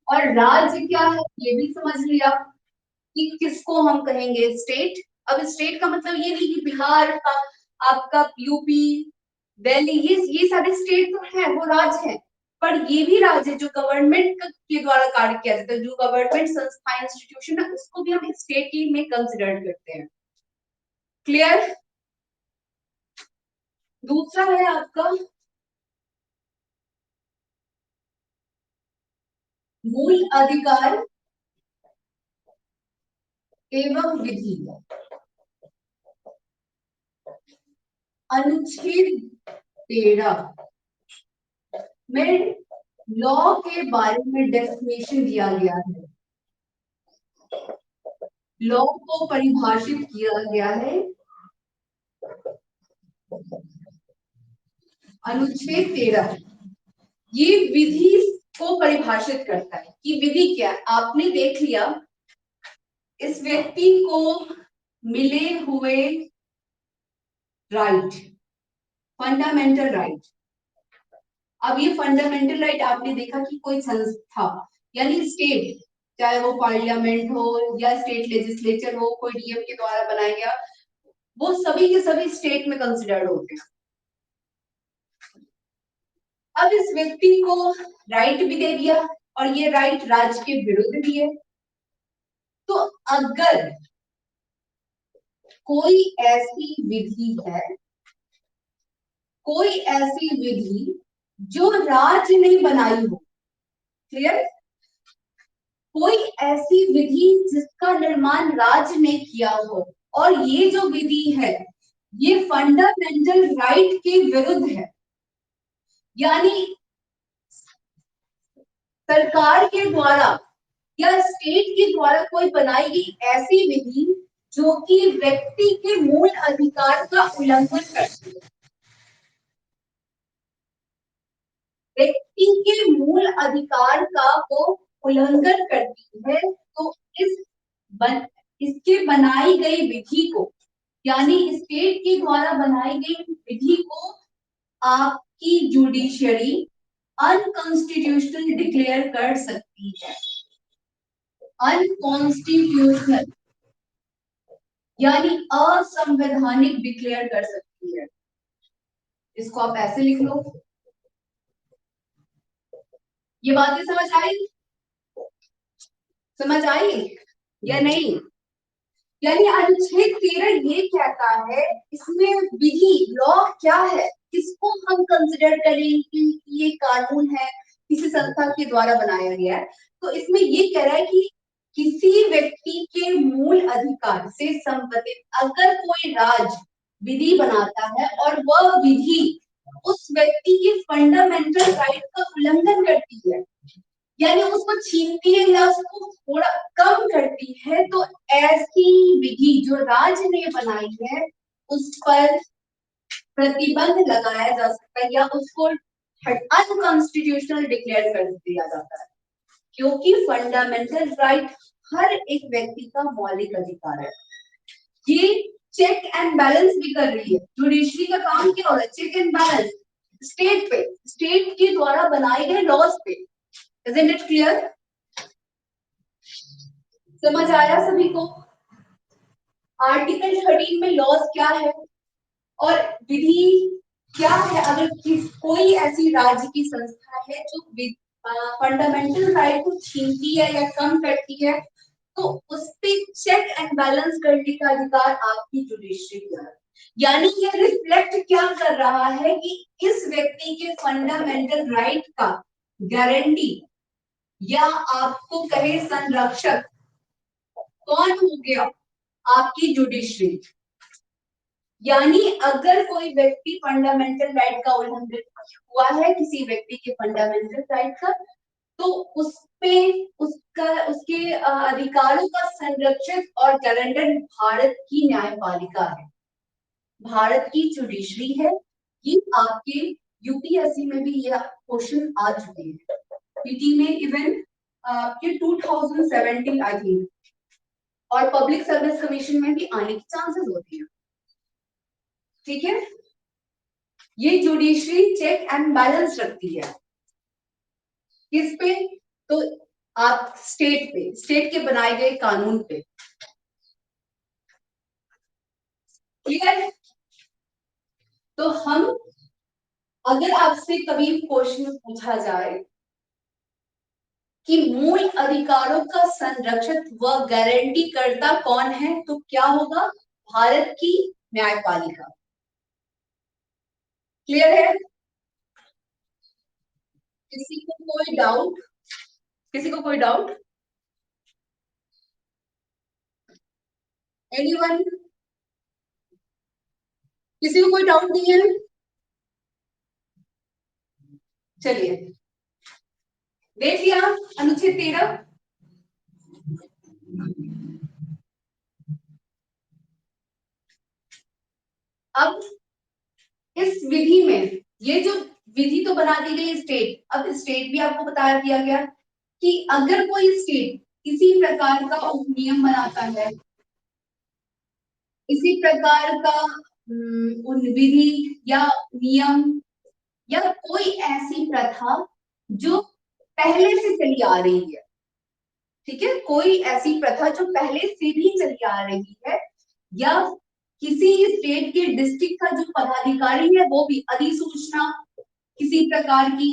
और राज्य क्या है ये भी समझ लिया कि किसको हम कहेंगे स्टेट। अब स्टेट का मतलब ये नहीं कि बिहार का, आपका यूपी, दिल्ली, ये सारे स्टेट तो है, वो राज्य है, पर ये भी राज्य जो गवर्नमेंट के द्वारा कार्य किया जाता है, जो गवर्नमेंट संस्था इंस्टीट्यूशन है, उसको भी हम स्टेट में कंसिडर करते हैं। क्लियर? दूसरा है आपका मूल अधिकार एवं विधि। अनुच्छेद 13 में लॉ के बारे में डेफिनेशन दिया गया है, लॉ को परिभाषित किया गया है। अनुच्छेद 13 ये विधि को परिभाषित करता है कि विधि क्या है। आपने देख लिया इस व्यक्ति को मिले हुए राइट, फंडामेंटल राइट। अब ये फंडामेंटल राइट आपने देखा कि कोई संस्था यानी स्टेट, चाहे वो पार्लियामेंट हो या स्टेट लेजिस्लेचर हो, कोई डीएम के द्वारा बनाया गया, वो सभी के सभी स्टेट में कंसिडर्ड होते हैं। अब इस व्यक्ति को राइट भी दे दिया और ये राइट राज्य के विरुद्ध भी है। तो अगर कोई ऐसी विधि है, कोई ऐसी विधि जो राज्य ने बनाई हो, क्लियर, कोई ऐसी विधि जिसका निर्माण राज्य ने किया हो और ये जो विधि है ये फंडामेंटल राइट के विरुद्ध है, यानी सरकार के द्वारा या स्टेट के द्वारा कोई बनाई गई ऐसी विधि जो कि व्यक्ति के मूल अधिकार का उल्लंघन करती है, व्यक्ति के मूल अधिकार का वो उल्लंघन करती है, तो इस इसके बनाई गई विधि को, यानी स्टेट के द्वारा बनाई गई विधि को आपकी जुडिशियरी अनकॉन्स्टिट्यूशनल डिक्लेयर कर सकती है। अनकॉन्स्टिट्यूशनल यानी असंवैधानिक डिक्लेयर कर सकती है। इसको आप ऐसे लिख लो। ये बातें समझ आई? समझ आई या नहीं? यानी अनुच्छेद 13 ये कहता है, इसमें विधि लॉ क्या है, किसको हम कंसिडर करें कि ये कानून है, किसी संस्था के द्वारा बनाया गया है। तो इसमें ये कह रहा है कि किसी व्यक्ति के मूल अधिकार से संबंधित अगर कोई राज्य विधि बनाता है और वह विधि उस व्यक्ति के फंडामेंटल राइट का उल्लंघन करती है, यानी उसको छीनती है या उसको थोड़ा कम करती है, तो ऐसी विधि जो राज्य ने बनाई है उस पर प्रतिबंध लगाया जा सकता है या उसको अनकॉन्स्टिट्यूशनल डिक्लेयर कर दिया जाता है, क्योंकि फंडामेंटल राइट हर एक व्यक्ति का मौलिक अधिकार है। ये चेक एंड बैलेंस भी कर रही है। जुडिशरी का काम क्या हो रहा है? चेक एंड बैलेंस स्टेट पे, स्टेट के द्वारा बनाए गए लॉज पे। Isn't it clear? समझ आया सभी को? आर्टिकल 13 में लॉज क्या है और विधि क्या है? अगर कोई ऐसी राज्य की संस्था है जो फंडामेंटल राइट को छीनती है या कम करती है, तो उस पे चेक एंड बैलेंस करने का अधिकार आपकी जुडिशरी का है। यानी ये रिफ्लेक्ट क्या कर रहा है कि इस व्यक्ति के फंडामेंटल राइट का गारंटी या आपको कहे संरक्षक कौन हो गया? आपकी जुडिशरी। यानी अगर कोई व्यक्ति फंडामेंटल राइट का उल्लंघन हुआ है, किसी व्यक्ति के फंडामेंटल राइट का, तो उस पे उसका उसके अधिकारों का संरक्षक और गारंटर भारत की न्यायपालिका है, भारत की जुडिशरी है। ये आपके यूपीएससी में भी ये क्वेश्चन आ चुके हैं, पीटी में इवन आपके 2017 आई थिंक, और पब्लिक सर्विस कमीशन में भी आने के चांसेस होते हैं। ठीक है, ये जुडिशरी चेक एंड बैलेंस रखती है किस पे? तो आप स्टेट पे, स्टेट के बनाए गए कानून पे। क्लियर? तो हम, अगर आपसे कभी क्वेश्चन पूछा जाए कि मूल अधिकारों का संरक्षक व गारंटी करता कौन है, तो क्या होगा? भारत की न्यायपालिका। क्लियर है? किसी को कोई डाउट? किसी को कोई डाउट? एनीवन? किसी को कोई डाउट नहीं है? चलिए देख लिया अनुच्छेद 13। अब इस विधि में ये जो विधि तो बना दी गई स्टेट, अब स्टेट भी आपको बता दिया गया कि अगर कोई स्टेट किसी प्रकार का नियम बनाता है, इसी प्रकार का विधि या नियम या कोई ऐसी प्रथा जो पहले से चली आ रही है, ठीक है, कोई ऐसी प्रथा जो पहले से भी चली आ रही है, या किसी स्टेट के डिस्ट्रिक्ट का जो पदाधिकारी है वो भी अधिसूचना किसी प्रकार की,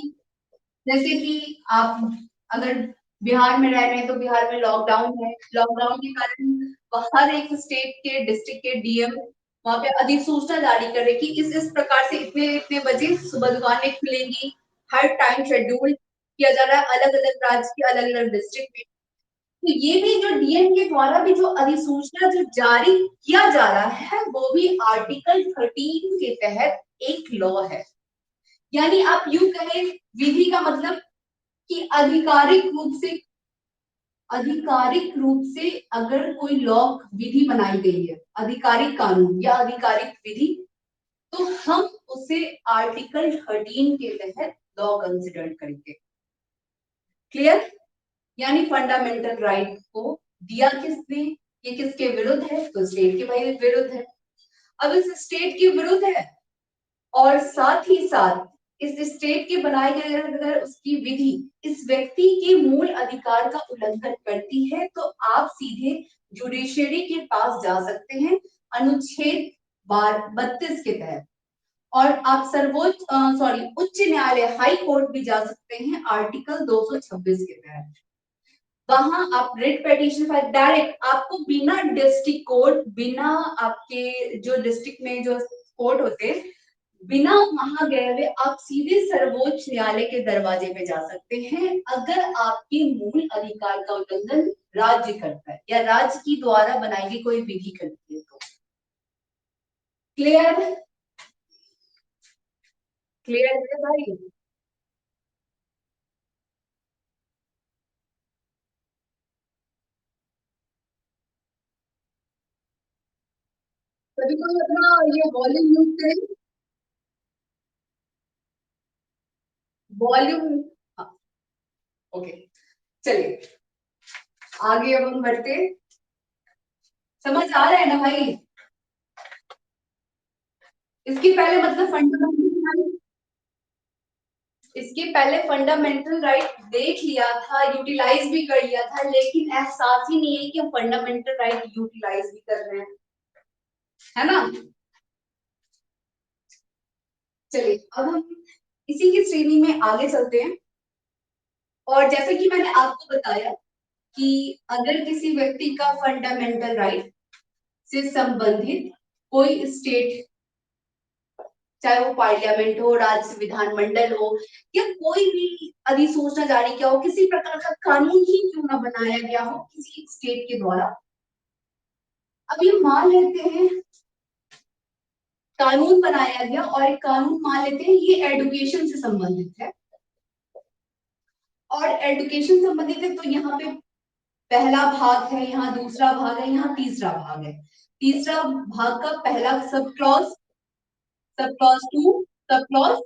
जैसे कि आप अगर बिहार में रह रहे हैं तो बिहार में लॉकडाउन है, लॉकडाउन के कारण हर एक स्टेट के डिस्ट्रिक्ट के डीएम वहां पे अधिसूचना जारी कर रहे कि इस प्रकार से इतने इतने बजे सुबह दुकानें खुलेंगी, हर टाइम शेड्यूल किया जा रहा है अलग अलग राज्य के अलग अलग डिस्ट्रिक्ट में। तो ये भी जो डीएम के द्वारा भी जो अधिसूचना जो जारी किया जा रहा है वो भी आर्टिकल 13 के तहत एक लॉ है। यानी आप यूं कहें, विधि का मतलब कि आधिकारिक रूप से आधिकारिक रूप से अगर कोई लॉ विधि बनाई गई है, आधिकारिक कानून या आधिकारिक विधि, तो हम उसे आर्टिकल 13 के तहत लॉ कंसिडर करेंगे। क्लियर? यानी फंडामेंटल राइट को दिया किसने, ये किसके विरुद्ध है, तो स्टेट के विरुद्ध है। अब इस स्टेट के विरुद्ध है और साथ ही साथ इस स्टेट के बनाए गए अगर उसकी विधि इस व्यक्ति के मूल अधिकार का उल्लंघन करती है, तो आप सीधे जुडिशरी के पास जा सकते हैं अनुच्छेद 32 के तहत, और आप सर्वोच्च उच्च न्यायालय हाई कोर्ट भी जा सकते हैं आर्टिकल 226 के तहत। वहां आप रिट पिटीशन फाइल डायरेक्ट, आपको बिना डिस्ट्रिक्ट कोर्ट, बिना आपके जो डिस्ट्रिक्ट में जो कोर्ट होते हैं, बिना वहां गए हुए आप सीधे सर्वोच्च न्यायालय के दरवाजे पे जा सकते हैं अगर आपके मूल अधिकार का उल्लंघन राज्य करता है या राज्य की द्वारा बनाई गई कोई विधि करती है तो। क्लियर? क्लियर है भाई? सभी को अपना ये वॉल्यूम म्यूट करें, वॉल्यूम। ओके, चलिए आगे अब हम बढ़ते। समझ आ रहा है ना भाई? इसके पहले मतलब फंडामेंटल, इसके पहले फंडामेंटल राइट देख लिया था, यूटिलाइज भी कर लिया था, लेकिन एहसास ही नहीं है कि हम फंडामेंटल राइट यूटिलाइज भी कर रहे हैं, है ना? चलिए अब हम इसी की श्रेणी में आगे चलते हैं। और जैसे कि मैंने आपको बताया कि अगर किसी व्यक्ति का फंडामेंटल राइट से संबंधित कोई स्टेट, चाहे वो पार्लियामेंट हो, राज्य विधानमंडल हो, या कोई भी अधिसूचना जारी किया हो, किसी प्रकार का कानून ही क्यों ना बनाया गया हो किसी स्टेट के द्वारा, अब ये मान लेते हैं कानून बनाया गया और एक कानून मान लेते हैं ये एजुकेशन से संबंधित है, और एजुकेशन संबंधित है तो यहाँ पे पहला भाग है, यहाँ दूसरा भाग है, यहाँ तीसरा भाग है। तीसरा भाग का पहला सब क्लॉज 2, सब क्लॉज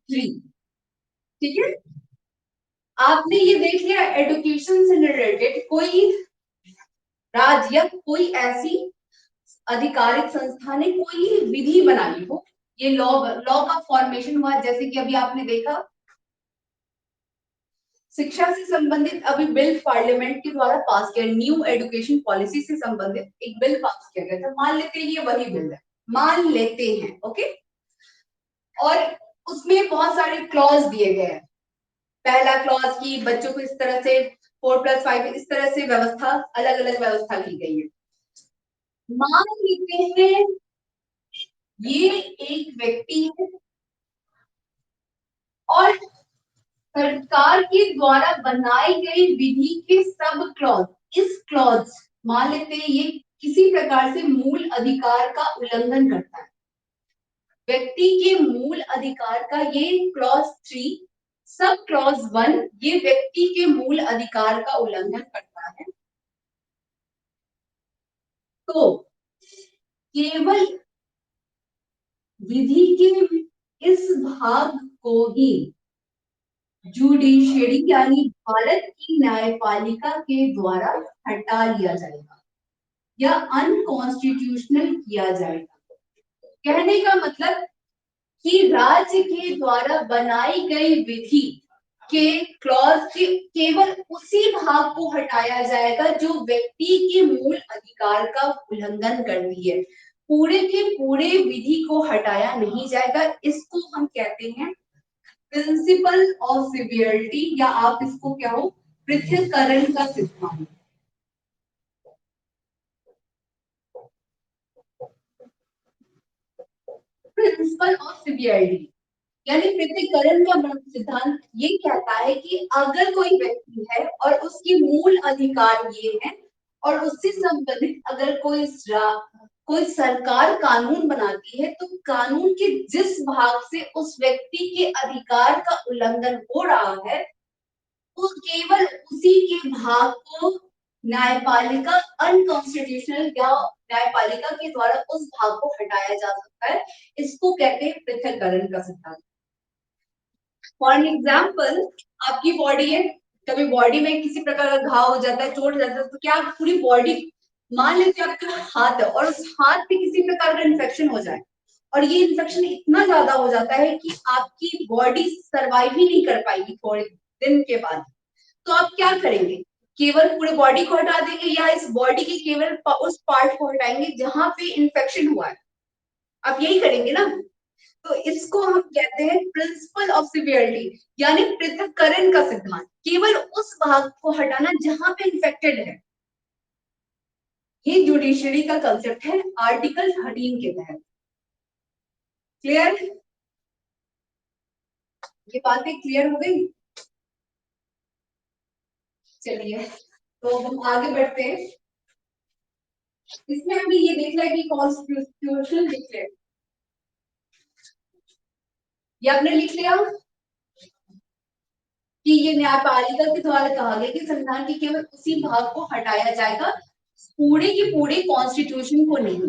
3, ठीक है। आपने ये देख लिया एजुकेशन से रिलेटेड कोई राज्य या कोई ऐसी आधिकारिक संस्था ने कोई विधि बनाई हो, ये लॉ लॉ का फॉर्मेशन हुआ, जैसे कि अभी आपने देखा शिक्षा से संबंधित अभी बिल पार्लियामेंट के द्वारा पास किया, न्यू एजुकेशन पॉलिसी से संबंधित एक बिल पास किया गया था, मान लेते हैं ये वही बिल है, मान लेते हैं, ओके। और उसमें बहुत सारे क्लॉज दिए गए हैं। पहला क्लॉज की बच्चों को इस तरह से 4+5 इस तरह से व्यवस्था, अलग अलग व्यवस्था की गई है। मान लेते हैं ये एक व्यक्ति है और सरकार के द्वारा बनाई गई विधि के सब क्लॉज, इस क्लॉज मान लेते हैं ये किसी प्रकार से मूल अधिकार का उल्लंघन करता है, व्यक्ति के मूल अधिकार का ये क्लॉज 3, सब क्लॉज 1 ये व्यक्ति के मूल अधिकार का उल्लंघन करता है, तो केवल विधि के इस भाग को ही जुडिशरी यानी भारत की न्यायपालिका के द्वारा हटा लिया जाएगा या अनकॉन्स्टिट्यूशनल किया जाएगा। कहने का मतलब कि राज्य के द्वारा बनाई गई विधि के क्लॉज के केवल उसी भाग को हटाया जाएगा जो व्यक्ति के मूल अधिकार का उल्लंघन करती है, पूरे के पूरे विधि को हटाया नहीं जाएगा। इसको हम कहते हैं प्रिंसिपल ऑफ सिवियरिटी, या आप इसको क्या हो, पृथक्करण का सिद्धांत। प्रिंसिपल ऑफ सिवियरिटी यानी पृथक्करण का सिद्धांत ये कहता है कि अगर कोई व्यक्ति है और उसकी मूल अधिकार ये है और उससे संबंधित अगर कोई सरकार कानून बनाती है, तो कानून के जिस भाग से उस व्यक्ति के अधिकार का उल्लंघन हो रहा है वो केवल उसी के भाग को न्यायपालिका अनकॉन्स्टिट्यूशनल या न्यायपालिका के द्वारा उस भाग को हटाया जा सकता है। इसको कहते हैं पृथक्करण का सिद्धांत। फॉर एग्जाम्पल, आपकी बॉडी है, कभी बॉडी में किसी प्रकार का घाव हो जाता है, चोट हो जाता है, तो क्या आप पूरी बॉडी, मान लेते हैं आपका हाथ है और उस हाथ पे किसी प्रकार का इन्फेक्शन हो जाए और ये इन्फेक्शन इतना ज्यादा हो जाता है कि आपकी बॉडी सरवाइव ही नहीं कर पाएगी थोड़े दिन के बाद, तो आप क्या करेंगे? केवल पूरे बॉडी को हटा देंगे या इस बॉडी के केवल उस पार्ट को हटाएंगे जहां पे इन्फेक्शन हुआ है? आप यही करेंगे ना। तो इसको हम कहते हैं प्रिंसिपल ऑफ सिवियरिटी, यानी पृथक्करण का सिद्धांत। केवल उस भाग को हटाना जहां पे इन्फेक्टेड है। ये जुडिशरी का कंसेप्ट है आर्टिकल 13 के तहत। क्लियर? ये बातें क्लियर हो गई? चलिए तो हम आगे बढ़ते हैं। इसमें हमने ये देख लिया कि कॉन्स्टिट्यूशनल डिक्लेयर, ये आपने लिख लिया कि ये न्यायपालिका के द्वारा कहा गया कि संविधान के केवल उसी भाग को हटाया जाएगा, पूरे के पूरे कॉन्स्टिट्यूशन को नहीं।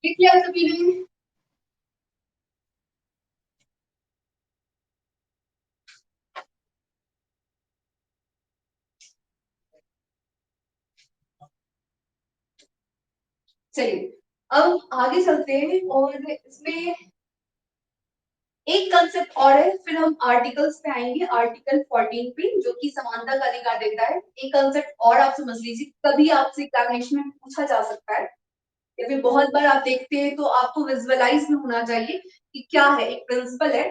लिख लिया सभी ने? चलिए अब आगे चलते हैं और इसमें एक कंसेप्ट और है, फिर हम आर्टिकल्स पे आएंगे, आर्टिकल 14 पे जो कि समानता का अधिकार देता है। एक कंसेप्ट और आप समझ लीजिए, कभी आपसे एग्जामिनेशन में पूछा जा सकता है या फिर बहुत बार आप देखते हैं, तो आपको विजुअलाइज में होना चाहिए कि क्या है। एक प्रिंसिपल है,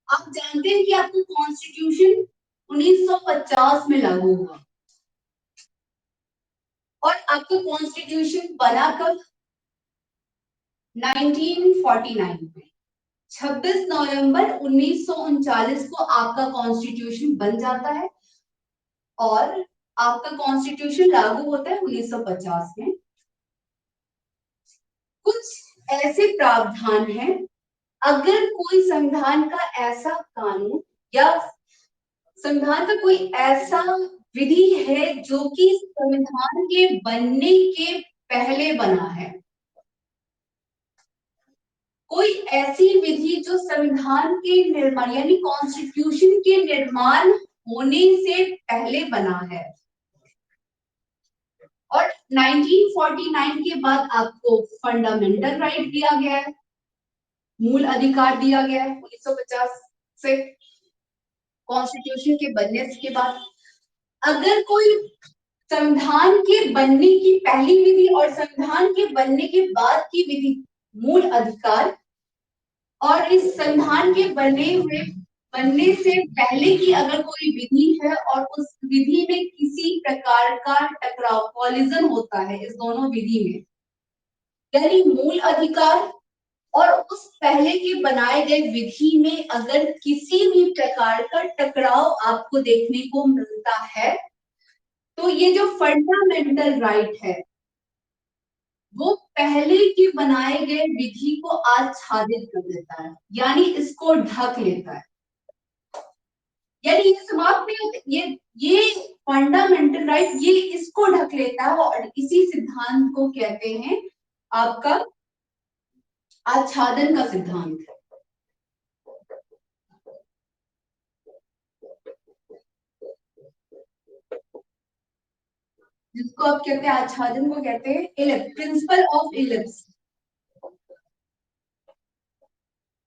आप जानते हैं कि आपको कॉन्स्टिट्यूशन 1950 में लागू हुआ और आपका कॉन्स्टिट्यूशन बना कब? 1949 में। 26 नवंबर 1939 को आपका कॉन्स्टिट्यूशन बन जाता है और आपका कॉन्स्टिट्यूशन लागू होता है 1950 में। कुछ ऐसे प्रावधान हैं, अगर कोई संविधान का ऐसा कानून या संविधान का कोई ऐसा विधि है जो कि संविधान के बनने के पहले बना है, कोई ऐसी विधि जो संविधान के निर्माण यानी कॉन्स्टिट्यूशन के निर्माण होने से पहले बना है, और 1949 के बाद आपको फंडामेंटल राइट दिया गया है, मूल अधिकार दिया गया है 1950 से, कॉन्स्टिट्यूशन के बनने के बाद। अगर कोई संविधान के बनने की पहली विधि और संविधान के बनने के बाद की विधि, मूल अधिकार, और इस संविधान के बनने से पहले की अगर कोई विधि है और उस विधि में किसी प्रकार का टकराव, कॉलिजन होता है इस दोनों विधि में, यानी मूल अधिकार और उस पहले के बनाए गए विधि में अगर किसी भी प्रकार का टकराव आपको देखने को मिलता है, तो ये जो फंडामेंटल राइट है वो पहले के बनाए गए विधि को आच्छादित कर देता है, यानी इसको ढक लेता है, यानी ये समाप्त नहीं होते। ये फंडामेंटल राइट ये इसको ढक लेता है और इसी सिद्धांत को कहते हैं आपका आच्छादन का सिद्धांत। जिसको आप कहते हैं आच्छादन को कहते हैं ellipse, principle of ellipse,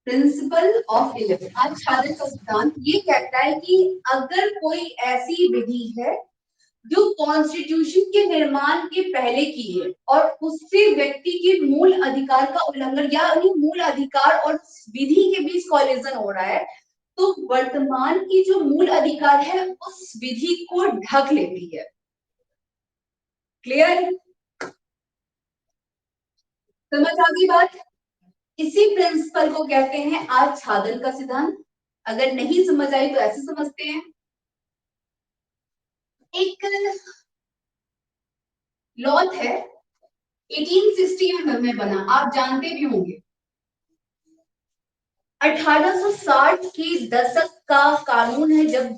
principle of ellipse. आच्छादन का सिद्धांत ये कहता है कि अगर कोई ऐसी विधि है जो कॉन्स्टिट्यूशन के निर्माण के पहले की है और उससे व्यक्ति के मूल अधिकार का उल्लंघन या मूल अधिकार और विधि के बीच कॉलिजन हो रहा है, तो वर्तमान की जो मूल अधिकार है उस विधि को ढक लेती है। क्लियर? समझ आ गई बात? इसी प्रिंसिपल को कहते हैं आच्छादन का सिद्धांत। अगर नहीं समझ आई तो ऐसे समझते हैं, एक लॉ है 1860 में बना, आप जानते भी होंगे। 1860 के दशक का कानून है, जब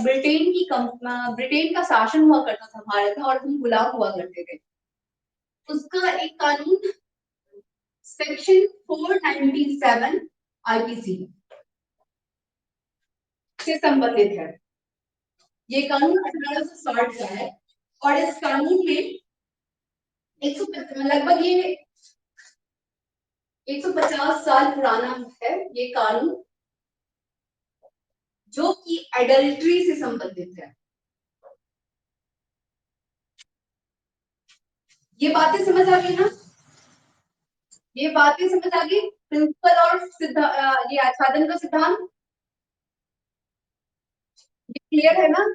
ब्रिटेन का शासन हुआ करता था भारत में और हम गुलाम हुआ करते थे। उसका एक कानून सेक्शन 497 आईपीसी से संबंधित है। ये कानून 1860 का है और इस कानून में लगभग ये 150 साल पुराना है ये कानून, जो कि एडल्ट्री से संबंधित है। ये बातें समझ आ गई ना? ये बातें समझ आ गई, प्रिंसिपल और ये आच्छादन का सिद्धांत क्लियर है ना?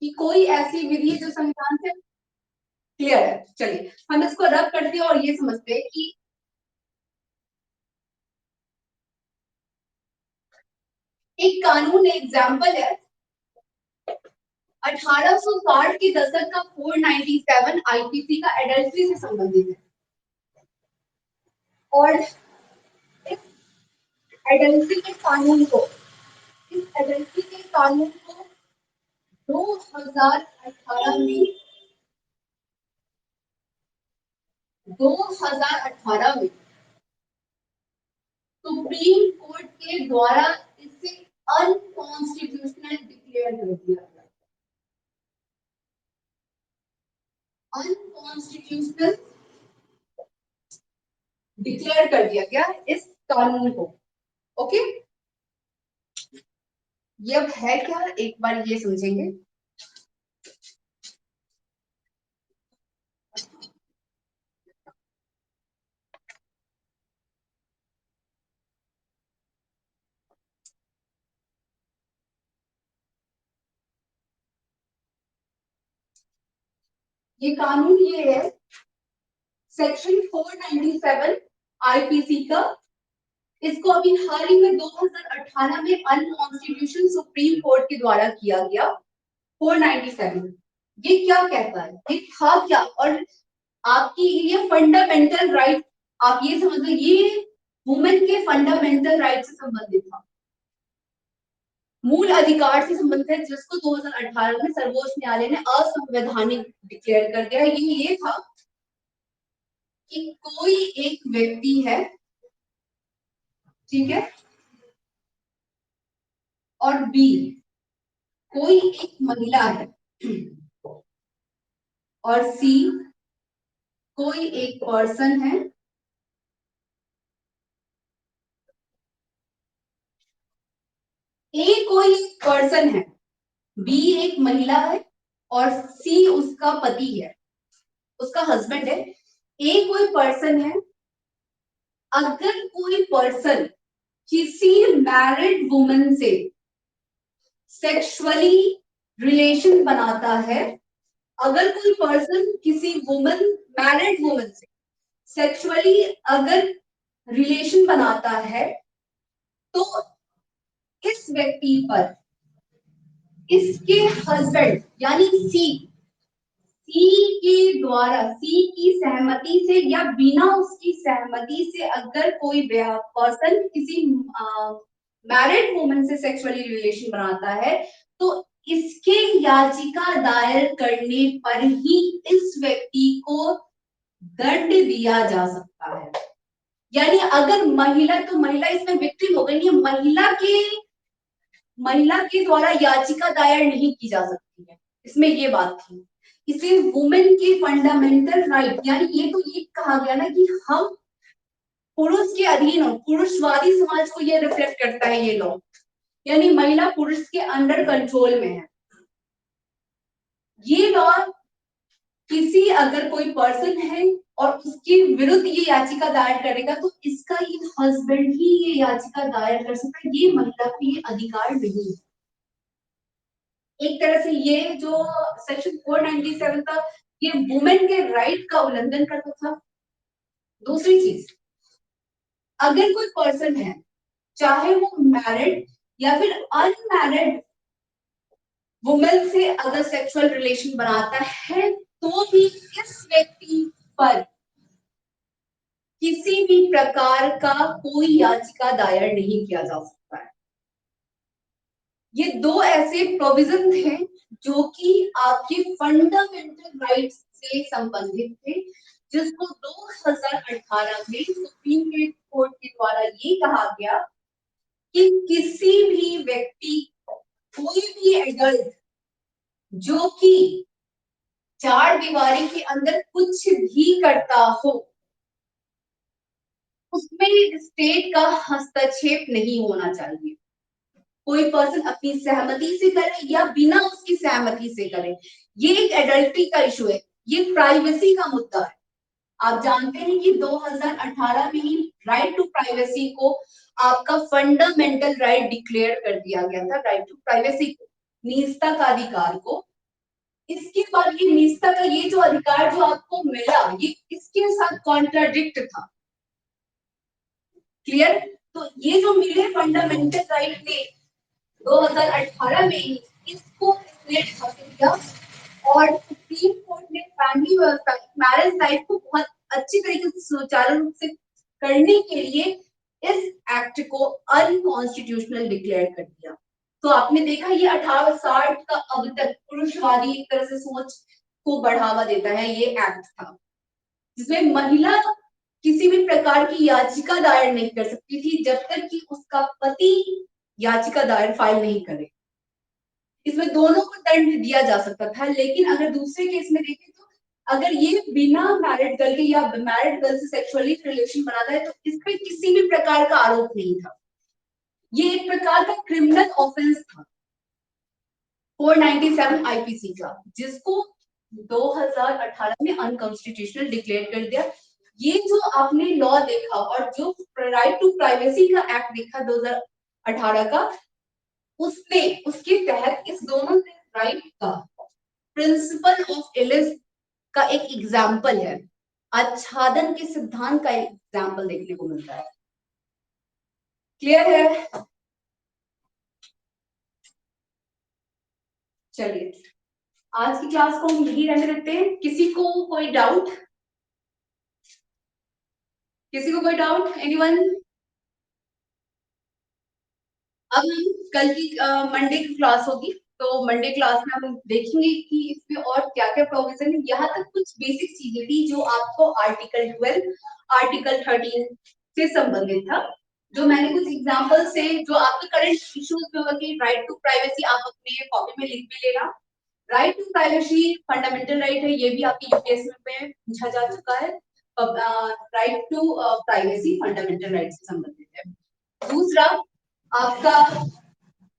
कि कोई ऐसी विधि है जो संविधान से क्लियर है। चलिए हम इसको रब करते हैं और ये समझते हैं कि एक कानून एग्जाम्पल है 1860 के दशक का 497 आईपीसी का एडल्ट्री से संबंधित है। और इस एडल्ट्री के कानून को 2018 में 2018 में सुप्रीम कोर्ट के द्वारा इसे अनकॉन्स्टिट्यूशनल डिक्लेयर कर दिया गया। अनकॉन्स्टिट्यूशनल डिक्लेयर कर दिया गया इस कानून को। ओके, ये अब है क्या, एक बार ये समझेंगे। ये कानून ये है सेक्शन 497 आईपीसी का। इसको अभी हाल ही में 2018 में अनकॉन्स्टिट्यूशन सुप्रीम कोर्ट के द्वारा किया गया 497। ये क्या कहता है, ये था क्या, और आपकी ये फंडामेंटल राइट, आप ये समझ लो ये वुमेन के फंडामेंटल राइट से संबंधित था, मूल अधिकार से संबंधित है, जिसको 2018 में सर्वोच्च न्यायालय ने असंवैधानिक डिक्लेयर कर दिया। ये था कि कोई एक व्यक्ति है, ठीक है, और बी कोई एक महिला है, और सी कोई एक पर्सन है, ए कोई एक पर्सन है, बी एक महिला है और सी उसका पति है, उसका हस्बैंड है। ए कोई पर्सन है, अगर कोई पर्सन किसी मैरिड वुमन से सेक्सुअली रिलेशन बनाता है, अगर कोई पर्सन किसी वुमन मैरिड वुमन से सेक्सुअली अगर रिलेशन बनाता है, तो इस व्यक्ति पर इसके हस्बैंड यानी सी के द्वारा, सी की सहमति से या बिना उसकी सहमति से अगर कोई पर्सन किसी मैरिड वुमन से सेक्सुअली रिलेशन बनाता है, तो इसके याचिका दायर करने पर ही इस व्यक्ति को दंड दिया जा सकता है। यानी अगर महिला, तो महिला इसमें विक्टिम हो गई, महिला के द्वारा याचिका दायर नहीं की जा सकती है, इसमें ये बात थी। इसे वुमेन के फंडामेंटल राइट, यानी ये तो ये कहा गया ना कि हम पुरुष के अधीन हो, पुरुषवादी समाज को ये रिफ्लेक्ट करता है ये लॉ, यानी महिला पुरुष के अंडर कंट्रोल में है। ये लॉ किसी अगर कोई पर्सन है और उसके विरुद्ध ये याचिका दायर करेगा, तो इसका ये हस्बैंड ही ये याचिका दायर कर सकता है, ये महिला को ये अधिकार नहीं है। एक तरह से ये जो सेक्शन 497 का ये वुमेन के राइट का उल्लंघन करता था। दूसरी चीज, अगर कोई पर्सन है, चाहे वो मैरिड या फिर अनमैरिड वुमेन से अगर सेक्सुअल रिलेशन बनाता है, तो भी इस व्यक्ति पर किसी भी प्रकार का कोई याचिका दायर नहीं किया जा सकता है। ये दो ऐसे प्रोविजन थे जो कि आपके फंडामेंटल राइट्स से संबंधित थे, जिसको 2018 में सुप्रीम कोर्ट के द्वारा ये कहा गया कि किसी भी व्यक्ति, कोई भी एडल्ट जो कि चार दीवारी के अंदर कुछ भी करता हो, उसमें स्टेट का हस्तक्षेप नहीं होना चाहिए। कोई पर्सन अपनी सहमति से करे या बिना उसकी सहमति से करे, ये एक एडल्ट्री का इशू है, ये प्राइवेसी का मुद्दा है। आप जानते हैं कि 2018 में ही राइट टू प्राइवेसी को आपका फंडामेंटल राइट डिक्लेयर कर दिया गया था, राइट टू प्राइवेसी को, निजता का अधिकार को। इसके बाद ये निजता का ये जो अधिकार जो आपको मिला, ये इसके साथ कॉन्ट्राडिक्ट था। क्लियर? तो ये जो मिले फंडामेंटल राइट ने 2018 में ही, इसको इसने हासिल किया और सुप्रीम कोर्ट ने फैमिली व्यवस्था, मैरिज लाइफ को बहुत अच्छी तरीके से सुचारू रूप से करने के लिए इस एक्ट को अनकॉन्स्टिट्यूशनल डिक्लेयर कर दिया। तो आपने देखा ये 1860 का अब तक पुरुषवादी एक तरह से सोच को बढ़ावा देता है, ये एक्ट था जिसमें महिला किसी भी प्रकार की याचिका दायर नहीं कर सकती थी जब तक कि उसका पति याचिका दायर फाइल नहीं करे। इसमें दोनों को दंड दिया जा सकता था, लेकिन अगर दूसरे केस में देखें तो अगर ये बिना मैरिड गर्ल के या मैरिड गर्ल से सेक्सुअली रिलेशन बनाता है तो इस पे किसी भी प्रकार का आरोप नहीं था। ये एक प्रकार का क्रिमिनल ऑफेंस था 497 आईपीसी का, जिसको 2018 में अनकॉन्स्टिट्यूशनल डिक्लेयर कर दिया। ये जो आपने लॉ देखा और जो राइट टू प्राइवेसी का एक्ट देखा 2018 का, उसने उसके तहत इस दोनों राइट का प्रिंसिपल ऑफ एलिस का एक एग्जाम्पल है, आच्छादन के सिद्धांत का एक एग्जाम्पल देखने को मिलता है। क्लियर है? चलिए आज की क्लास को हम यही रहने देते हैं। किसी को कोई डाउट? किसी को कोई डाउट? एनीवन? अब हम कल की मंडे की क्लास होगी, तो मंडे क्लास में हम देखेंगे कि इसमें और क्या क्या प्रोविजन है। यहाँ तक कुछ बेसिक चीजें थी जो आपको आर्टिकल 12, आर्टिकल 13 से संबंधित था, जो मैंने कुछ एग्जांपल से जो आपके करंट इश्यूज में होगी। राइट टू प्राइवेसी आप अपने कॉपी में लिख भी लेना। Right to privacy fundamental right है, ये भी आपकी यूपीएससी में पूछा जा चुका है। Right to privacy fundamental right से संबंधित है। दूसरा आपका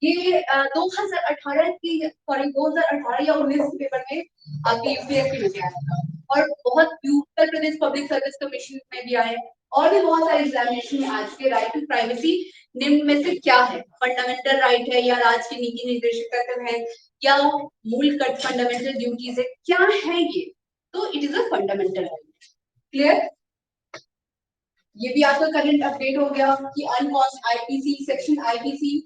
ये 2018 की, सॉरी 2018 या 19 के पेपर में आपके यूपीएससी में आया था, और बहुत Uttar Pradesh public service commission में भी आए, और भी बहुत सारे एग्जामिनेशन में आज के राइट टू प्राइवेसी निम्न में से क्या है? फंडामेंटल राइट है या राज्य की नीति निर्देशित तत्व है या मूल कट फंडामेंटल ड्यूटीज है, क्या है ये? तो it is a fundamental right. Clear? ये भी आपका करंट अपडेट हो गया कि अनकॉन्स्ट आईपीसी सेक्शन आईपीसी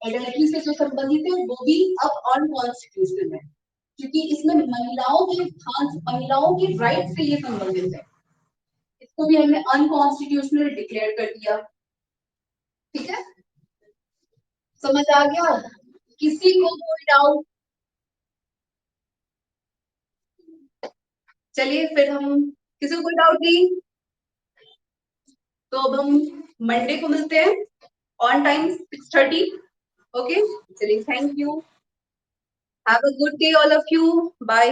एडल्ट्री से जो संबंधित है वो भी अब अनकॉन्स्टिट्यूशनल है, क्योंकि इसमें महिलाओं के स्थान, महिलाओं के राइट से ये संबंधित है। इसको भी हमने अनकॉन्स्टिट्यूशनल डिक्लेयर कर दिया। ठीक है, समझ आ गया? किसी को कोई डाउट? चलिए फिर हम, किसी को कोई डाउट नहीं, तो अब हम मंडे को मिलते हैं ऑन टाइम 6:30। ओके, चलिए, thank you, have a good day all of you, bye.